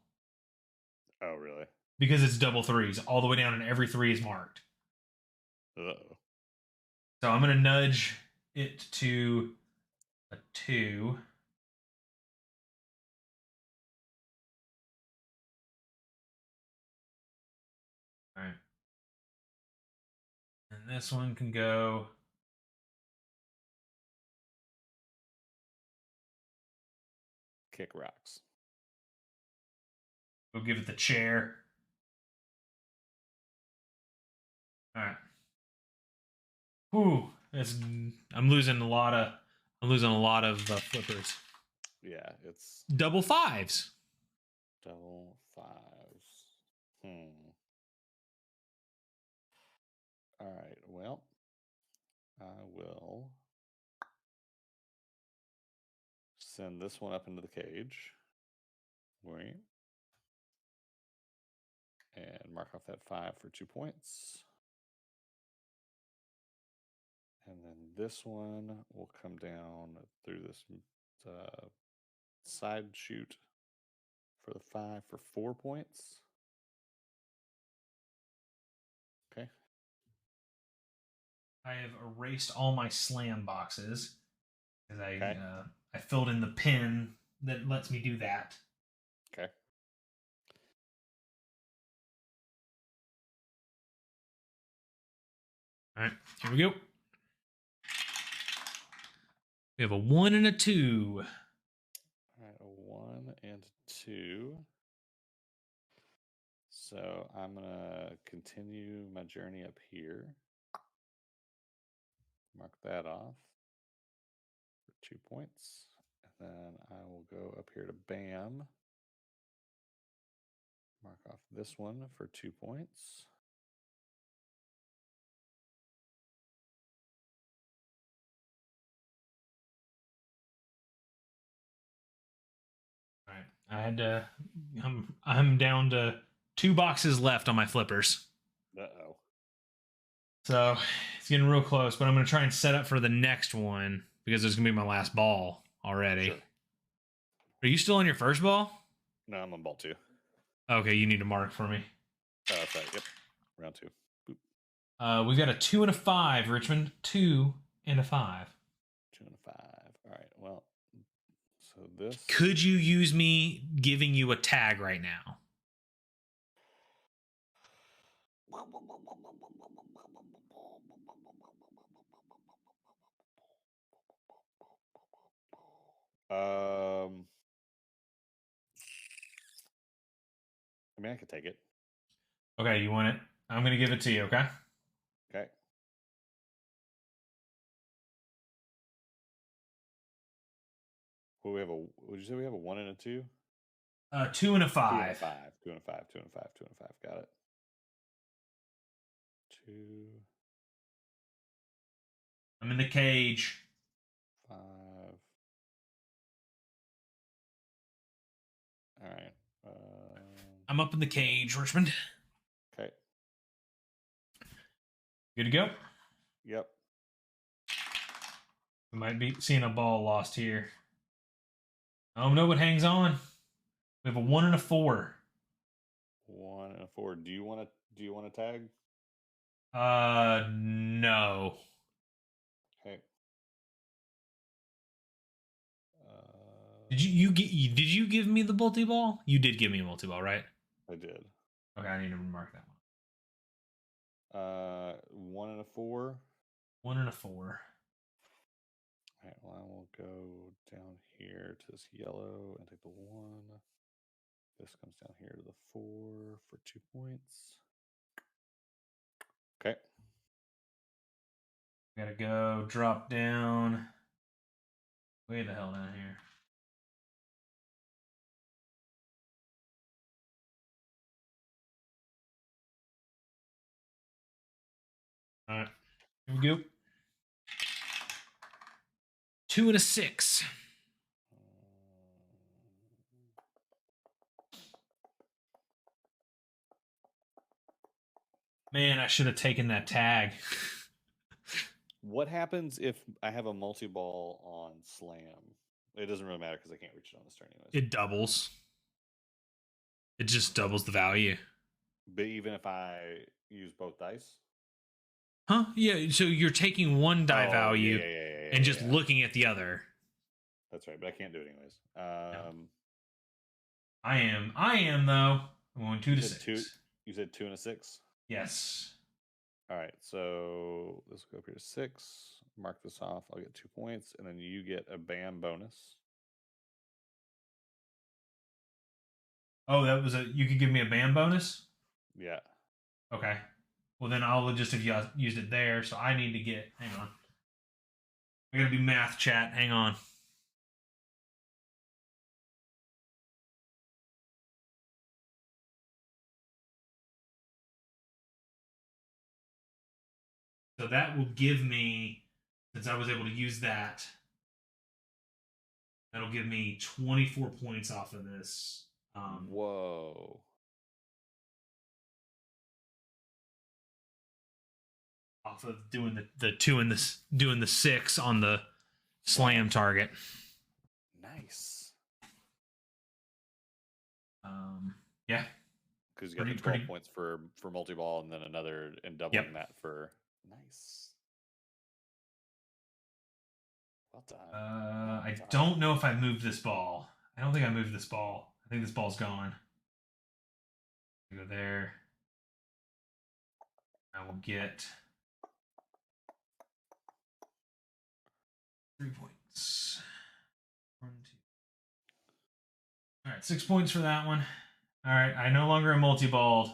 Oh, really? Because it's double threes. All the way down and every three is marked. Uh-oh. So I'm going to nudge it to a 2. All right. And this one can go. Kick rocks. We'll give it the chair. All right. Whew. I'm losing a lot of flippers. Yeah, it's double fives. Double fives. All right. Well, I will send this one up into the cage. Wait. And mark off that 5 for 2 points. And then this one will come down through this side shoot for the 5 for 4 points. Okay. I have erased all my slam boxes because I filled in the pin that lets me do that. Okay. All right, here we go. We have a 1 and a 2. All right, a 1 and 2. So I'm going to continue my journey up here. Mark that off for 2 points. And then I will go up here to BAM. Mark off this one for 2 points. All right, I'm down to 2 boxes left on my flippers. Uh-oh. So it's getting real close, but I'm going to try and set up for the next one because it's going to be my last ball already. Sure. Are you still on your first ball? No, I'm on ball 2. Okay, you need to mark for me. Oh, that's right. Yep. Round 2. Boop. We've got a 2 and a 5, Richmond. 2 and a 5. 2 and a 5. All right. Well, so this. Could you use me giving you a tag right now? I mean, I could take it. Okay, you want it? I'm going to give it to you, okay? Okay. Well, would you say we have a 1 and a 2? 2 and a 5. 2 and a 5. 2 and a 5. 2 and a 5. Got it. 2. I'm in the cage. 5. All right. I'm up in the cage, Richmond. Okay. Good to go? Yep. We might be seeing a ball lost here. Oh no, it hangs on. We have a 1 and a 4. 1 and a 4. Do you want to tag? No. Okay. Did did you give me the multi-ball? You did give me a multi-ball, right? I did. Okay, I need to mark that one. 1 and a 4. 1 and a 4. All right, well, I will go down here to this yellow and take the 1. This comes down here to the 4 for 2 points. Okay. Gotta go drop down. Way the hell down here. All right, here we go. 2 and a 6. Man, I should have taken that tag. What happens if I have a multi-ball on slam? It doesn't really matter because I can't reach it on this turn anyways. It doubles. It just doubles the value. But even if I use both dice? Huh? Yeah, so you're taking one die value and just looking at the other. That's right, but I can't do it anyways. I am though. I'm going 2 to 6. You said 2 and a 6? Yes. All right, so let's go up here to 6. Mark this off. I'll get 2 points, and then you get a BAM bonus. Oh, that was you could give me a BAM bonus? Yeah. Okay. Well, then I'll just have used it there, so I need to get... Hang on. I gotta do math, chat. Hang on. So that will give me, since I was able to use that, that'll give me 24 points off of this. Whoa. Off of doing the 2 and doing the 6 on the slam target. Nice. Yeah. Because you got the 12 points for multi-ball and then another and doubling that for nice. Well done. I don't know if I moved this ball. I don't think I moved this ball. I think this ball's gone. Go there. I will get 3 points. 1, 2. All right, 6 points for that one. All right, I no longer am multi-balled.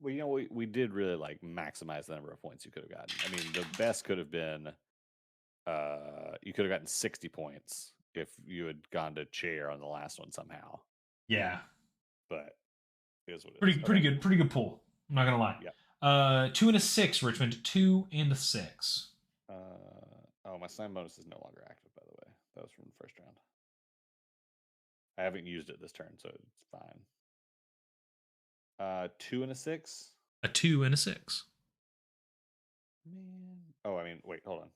Well, you know, we did really like maximize the number of points you could have gotten. I mean, the best could have been you could have gotten 60 points if you had gone to chair on the last one somehow. Yeah. But it is what it is. Pretty good pull. I'm not gonna lie. Yeah. 2 and a 6, Richmond. 2 and a 6. Oh, my slam bonus is no longer active, by the way. That was from the first round. I haven't used it this turn, so it's fine. 2 and a 6. A 2 and a 6. Man. Oh, I mean, wait, hold on.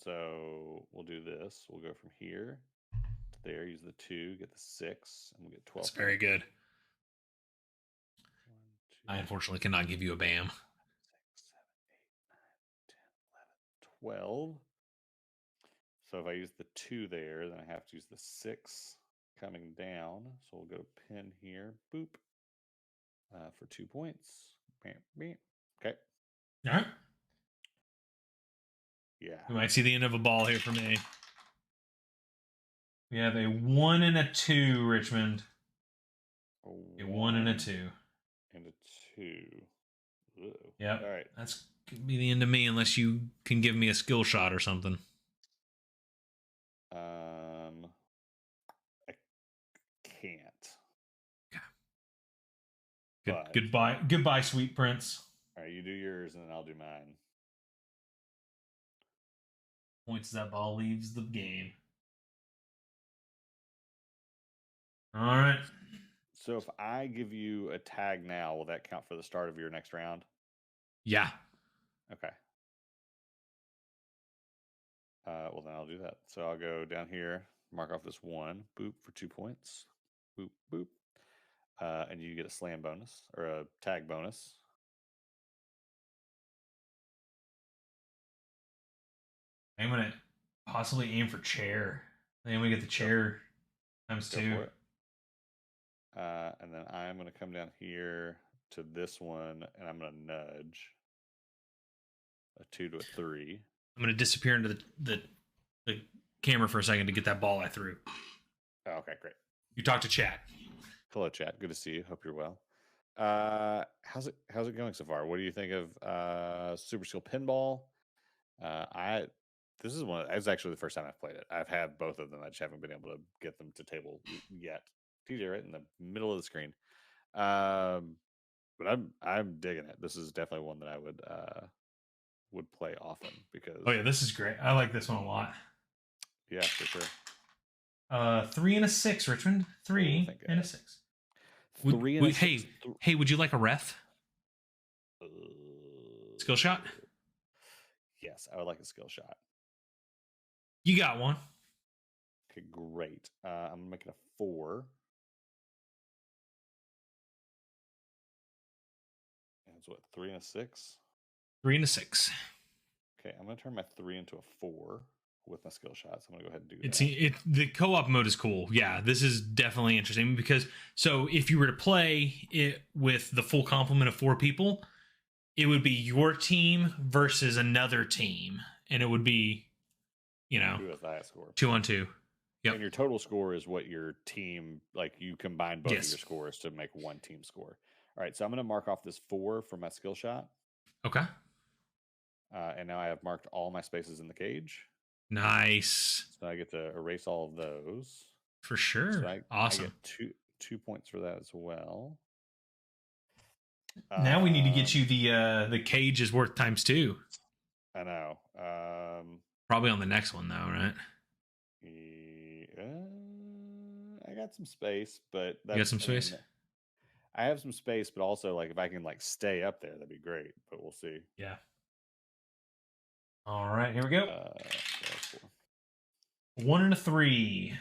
So we'll do this. We'll go from here to there. Use the 2, get the 6, and we'll get 12. That's very good. 1, 2, I unfortunately cannot give you a BAM. 6, 7, 8, 9, 10, 11, 12. So if I use the 2 there, then I have to use the 6 coming down. So we'll go pin here. Boop. For 2 points. Okay. All right. Yeah. We might see the end of a ball here for me. We have a 1 and a 2, Richmond. A 1 and a 2. And a 2. Yeah. All right. That's gonna be the end of me unless you can give me a skill shot or something. I can't. Goodbye, sweet prince. All right, you do yours, and then I'll do mine. Points that ball leaves the game. All right. So if I give you a tag now, will that count for the start of your next round? Yeah. Okay. Well, then I'll do that. So I'll go down here, mark off this 1, boop, for 2 points. Boop, boop. And you get a slam bonus or a tag bonus. I'm gonna possibly aim for chair. Then we get the chair times 2. And then I'm gonna come down here to this one, and I'm gonna nudge a 2 to a 3. I'm gonna disappear into the camera for a second to get that ball I threw. Oh, okay, great. You talk to chat. Hello, chat. Good to see you. Hope you're well. How's it going so far? What do you think of Super Skill Pinball? This is actually the first time I've played it. I've had both of them. I just haven't been able to get them to table yet. TJ right in the middle of the screen. But I'm digging it. This is definitely one that I would play often because. Oh yeah, this is great. I like this one a lot. Yeah, for sure. 3 and a 6, Richmond. 3 and a 6. Hey, would you like a ref? Skill shot? Yes, I would like a skill shot. You got one. Okay, great. I'm making a 4. And it's what, 3 and a 6? 3 and a 6. Okay, I'm gonna turn my 3 into a 4 with my skill shot. So I'm gonna go ahead and do that. The co-op mode is cool. Yeah, this is definitely interesting because so if you were to play it with the full complement of 4 people, it would be your team versus another team, and it would be, who has the highest score? 2-on-2. Yep. And your total score is what your team, like you combine both of your scores to make one team score. All right, so I'm going to mark off this 4 for my skill shot. Okay. And now I have marked all my spaces in the cage. Nice. So I get to erase all of those. For sure. So awesome. I get 2 points for that as well. Now we need to get you the cage is worth ×2. I know. Probably on the next one though, right? I got some space, but you got some space. I have some space, but also like if I can like stay up there, that'd be great. But we'll see. Yeah. All right, here we go. 1 and a 3.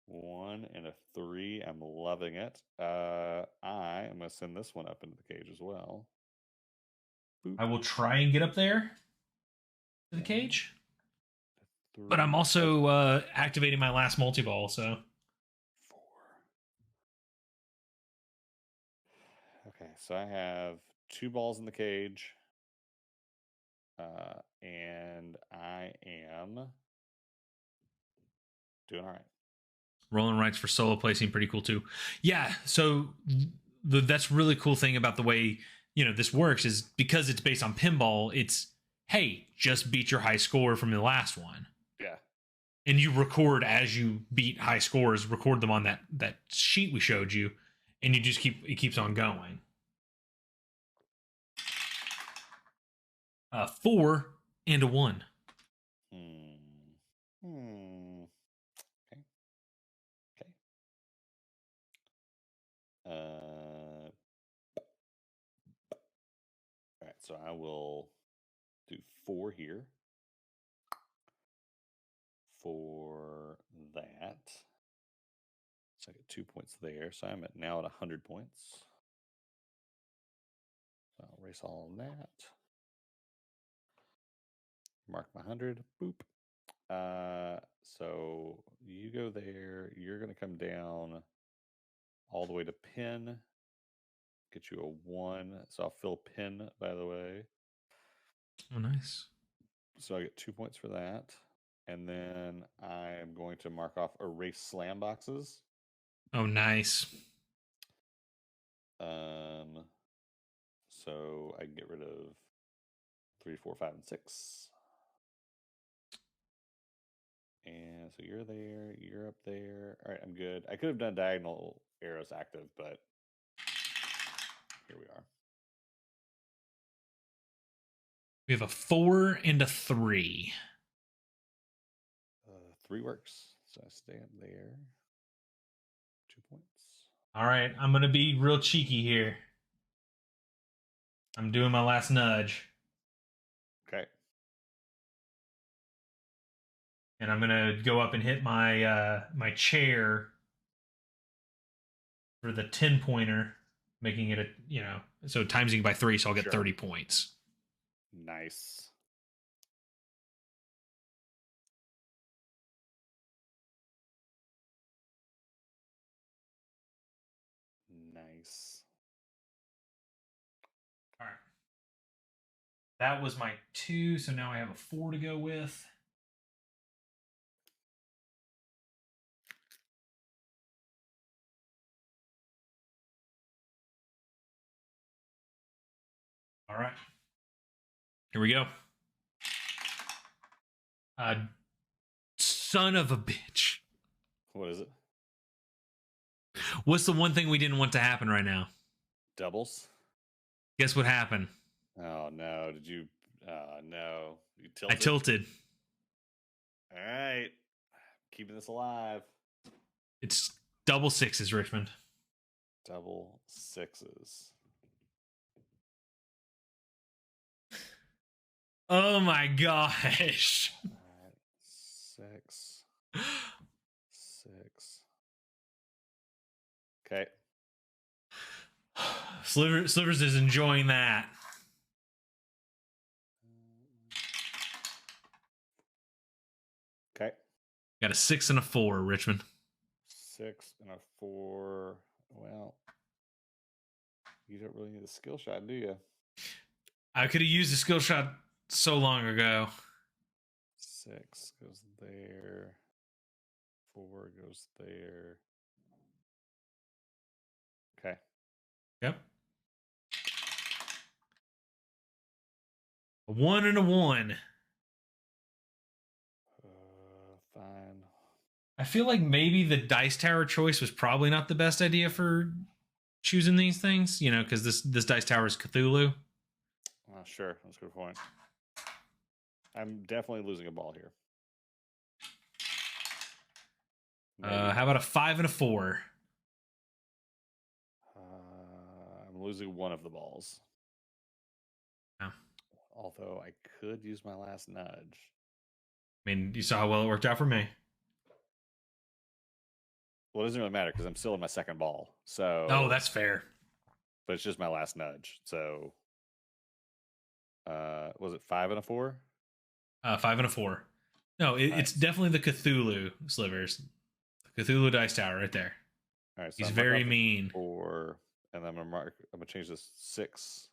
1 and a 3. I'm loving it. I am going to send this one up into the cage as well. Boop. I will try and get up there to the cage. 3. But I'm also activating my last multiball, so. 4. Okay, so I have 2 balls in the cage. And I am doing all right. Rolling rights for solo play seem pretty cool too. Yeah, so that's really cool thing about the way this works is because it's based on pinball. It's hey, just beat your high score from the last one. Yeah, and you record as you beat high scores. Record them on that sheet we showed you, and you just it keeps on going. 4 and a 1. All right, so I will do 4 here for that. So I get 2 points there. So I'm now at 100 points. So I'll erase all of that. Mark my 100. Boop. So you go there. You're going to come down all the way to pin. Get you a 1. So I'll fill pin, by the way. Oh, nice. So I get 2 points for that. And then I'm going to mark off erase slam boxes. Oh, nice. So I can get rid of 3, 4, 5, and 6. And so you're there, you're up there. All right, I'm good. I could have done diagonal arrows active, but here we are. We have a 4 and a 3. 3 works. So I stay up there. 2 points. All right, I'm going to be real cheeky here. I'm doing my last nudge. Okay. And I'm going to go up and hit my my chair for the 10-pointer, making it so timesing by 3, so I'll get 30 points. Nice. Nice. All right. That was my 2, so now I have a 4 to go with. All right. Here we go. Son of a bitch. What is it? What's the one thing we didn't want to happen right now? Doubles? Guess what happened? Oh, no. Did you... no. You tilted? I tilted. All right. Keeping this alive. It's double 6s, Richmond. Double 6s. Oh my gosh. All right. 6. 6. Okay. Slivers is enjoying that. Okay. Got a 6 and a 4, Richmond. 6 and a 4. Well, you don't really need a skill shot, do you? I could have used a skill shot so long ago. 6 goes there. 4 goes there. Okay. Yep. A 1 and a 1. Fine. I feel like maybe the dice tower choice was probably not the best idea for choosing these things, because this dice tower is Cthulhu. Sure, that's a good point. I'm definitely losing a ball here. How about a 5 and a 4? I'm losing one of the balls. Oh. Although I could use my last nudge. I mean, you saw how well it worked out for me. Well, it doesn't really matter because I'm still in my second ball. So. Oh, that's fair. But it's just my last nudge. So. Was it 5 and a 4? 5 and a 4. No, it's definitely the Cthulhu Slivers. The Cthulhu dice tower right there. All right, so he's very mean. 4, and then I'm gonna change this 6.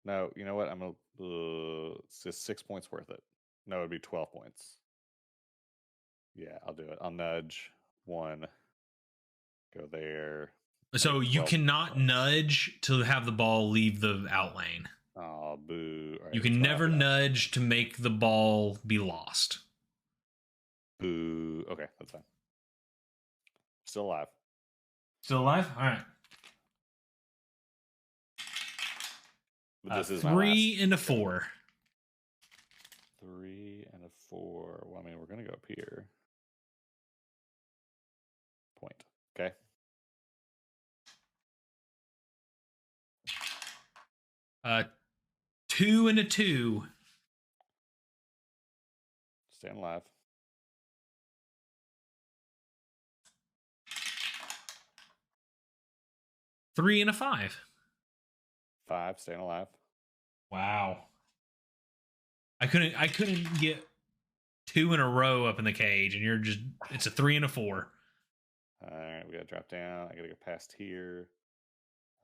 No, you know what? I'm gonna it's just 6 points worth it. No, it'd be 12 points. Yeah, I'll do it. I'll nudge 1. Go there. So you cannot nudge to have the ball leave the out lane. Oh, boo. Right, you can never nudge to make the ball be lost. Boo. Okay, that's fine. Still alive. Still alive? All right. But this is 3 and a 4. 3 and a 4. Well, I mean, we're going to go up here. Point. Okay. Uh, 2 and a 2. Staying alive. 3 and a 5. 5, staying alive. Wow. I couldn't get 2 in a row up in the cage, and it's a 3 and a 4. All right, we gotta drop down. I gotta get past here.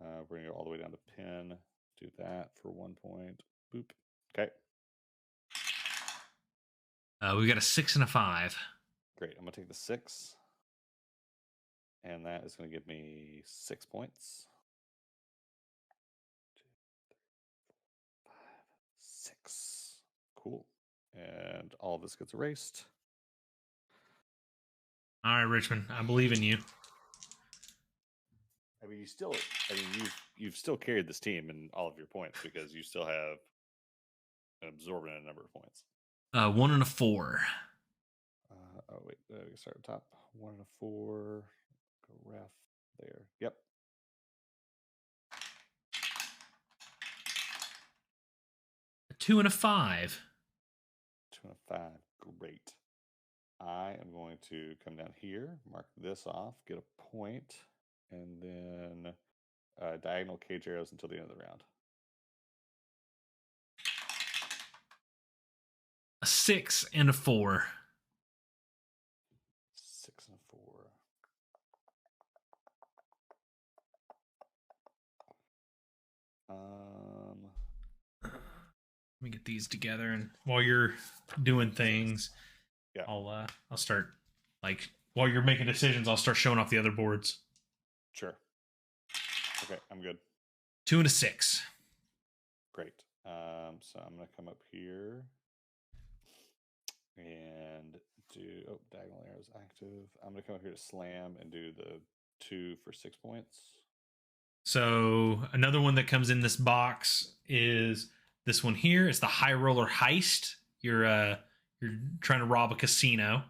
We're gonna go all the way down to pin. Do that for 1 point. Boop. Okay. We got a 6 and a 5. Great. I'm gonna take the 6, and that is gonna give me 6 points. 2, 3, 4, 5, 6. Cool. And all of this gets erased. All right, Richmond, I believe in you. I mean, you've still carried this team in all of your points because you still have an absorbent number of points. 1 and a 4. Oh wait, we start at the top. 1 and a 4. Go ref there. Yep. A 2 and a 5. 2 and a 5. Great. I am going to come down here, mark this off, get a point, And then diagonal cage arrows until the end of the round. A 6 and a 4. 6 and a 4. Let me get these together, and while you're doing things, yeah, I'll start, like, while you're making decisions, I'll start showing off the other boards. Sure. Okay, I'm good. 2 and a 6. Great. So I'm gonna come up here and do diagonal arrows active. I'm gonna come up here to slam and do the 2 for 6 points. So another one that comes in this box is this one here. It's the high roller heist. You're trying to rob a casino.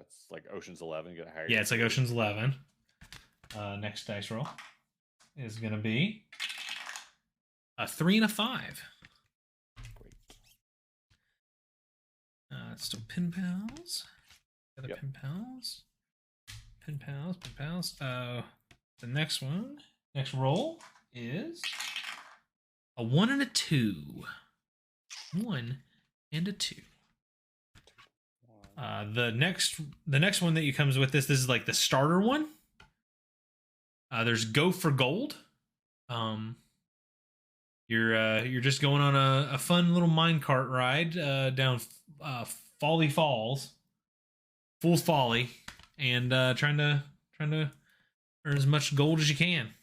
It's like Ocean's 11. You gotta hire. Yeah, it's like Ocean's 11. Next dice roll is gonna be a 3 and a 5. Great. It's still pin pals. Yep. Pin pals. Pin pals. Pin pals. The next roll is a 1 and a 2. 1 and a 2. The next one that you comes with this is like the starter one. There's go for gold. You're just going on a fun little minecart ride down Folly Falls, Fool's Folly, and trying to earn as much gold as you can.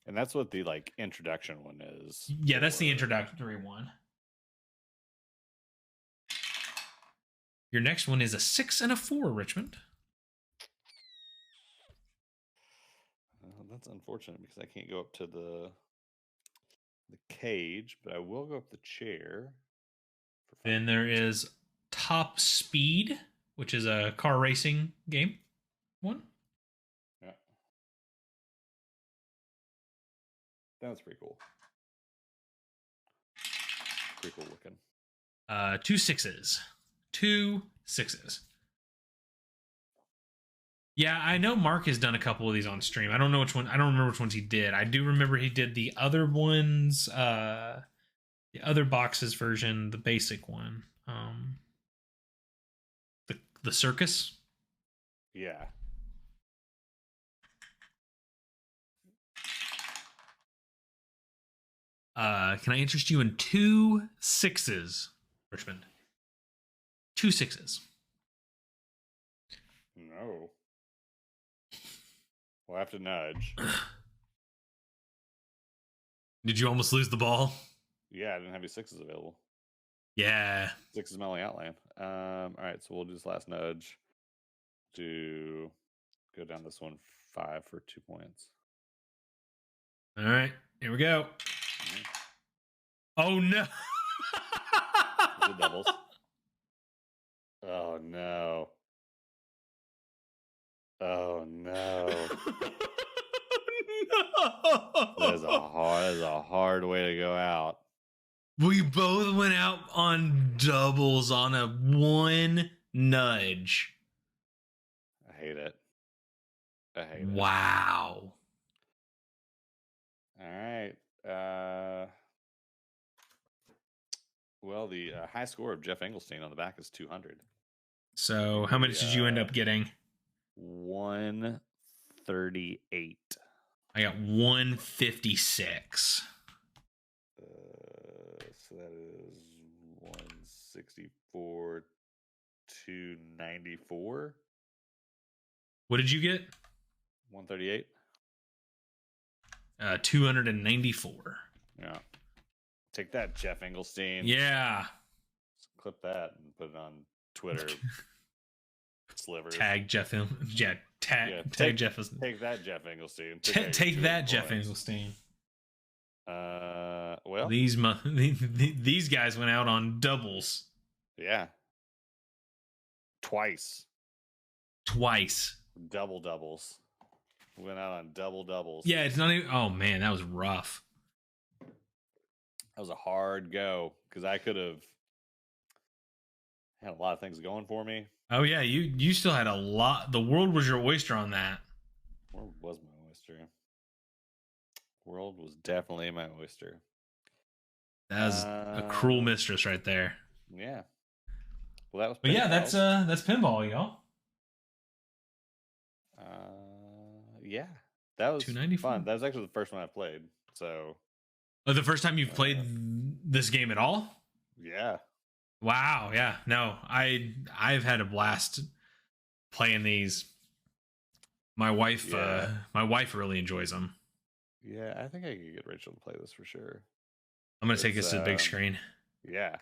And that's what the like introduction one is. Yeah, that's the introductory one. Your next one is a 6 and a 4, Richmond. That's unfortunate because I can't go up to the cage, but I will go up the chair. Then there is Top Speed, which is a car racing game. One. Yeah. That's pretty cool. Pretty cool looking. 2 6s. 2 6s. Yeah, I know Mark has done a couple of these on stream. I don't know which one. I don't remember which ones he did. I do remember he did the other ones, the other boxes version, the basic one. The circus. Yeah. Can I interest you in 2 6s, Richmond? 2 6s. No. We'll have to nudge. Did you almost lose the ball? Yeah, I didn't have any 6s available. Yeah. 6 is my only outline. All right, so we'll do this last nudge. Go down this one 5 for 2 points. All right, here we go. Mm-hmm. Oh no! The doubles. Oh no! Oh no! No! That is a hard way to go out. We both went out on doubles on a 1 nudge. I hate it. I hate it. Wow. All right. Well, the high score of Jeff Engelstein on the back is 200. So how much did you end up getting? 138. I got 156. So that is 164 to 94. What did you get? 138. 294. Yeah. Take that, Jeff Engelstein. Yeah. Clip that and put it on Twitter. Slivers. Tag Jeff. Tag Jeff. Take that, Jeff Engelstein. Take that, Jeff Engelstein. Well, these guys went out on doubles. Yeah. Twice. Doubles. Went out on doubles. Yeah, it's not even. Oh man, that was rough. That was a hard go because I could have had a lot of things going for me. Oh yeah, you still had a lot. The world was your oyster on that. Where was my oyster. World was definitely my oyster. That was a cruel mistress right there. Yeah. Well, that was. But yeah, that's pinball, y'all. Yeah, that was fun. That was actually the first one I played. So. Oh, the first time you've played this game at all? Yeah. Wow. Yeah. No, I've had a blast playing these. My wife really enjoys them. Yeah, I think I could get Rachel to play this for sure. I'm gonna take this to the big screen. Yeah.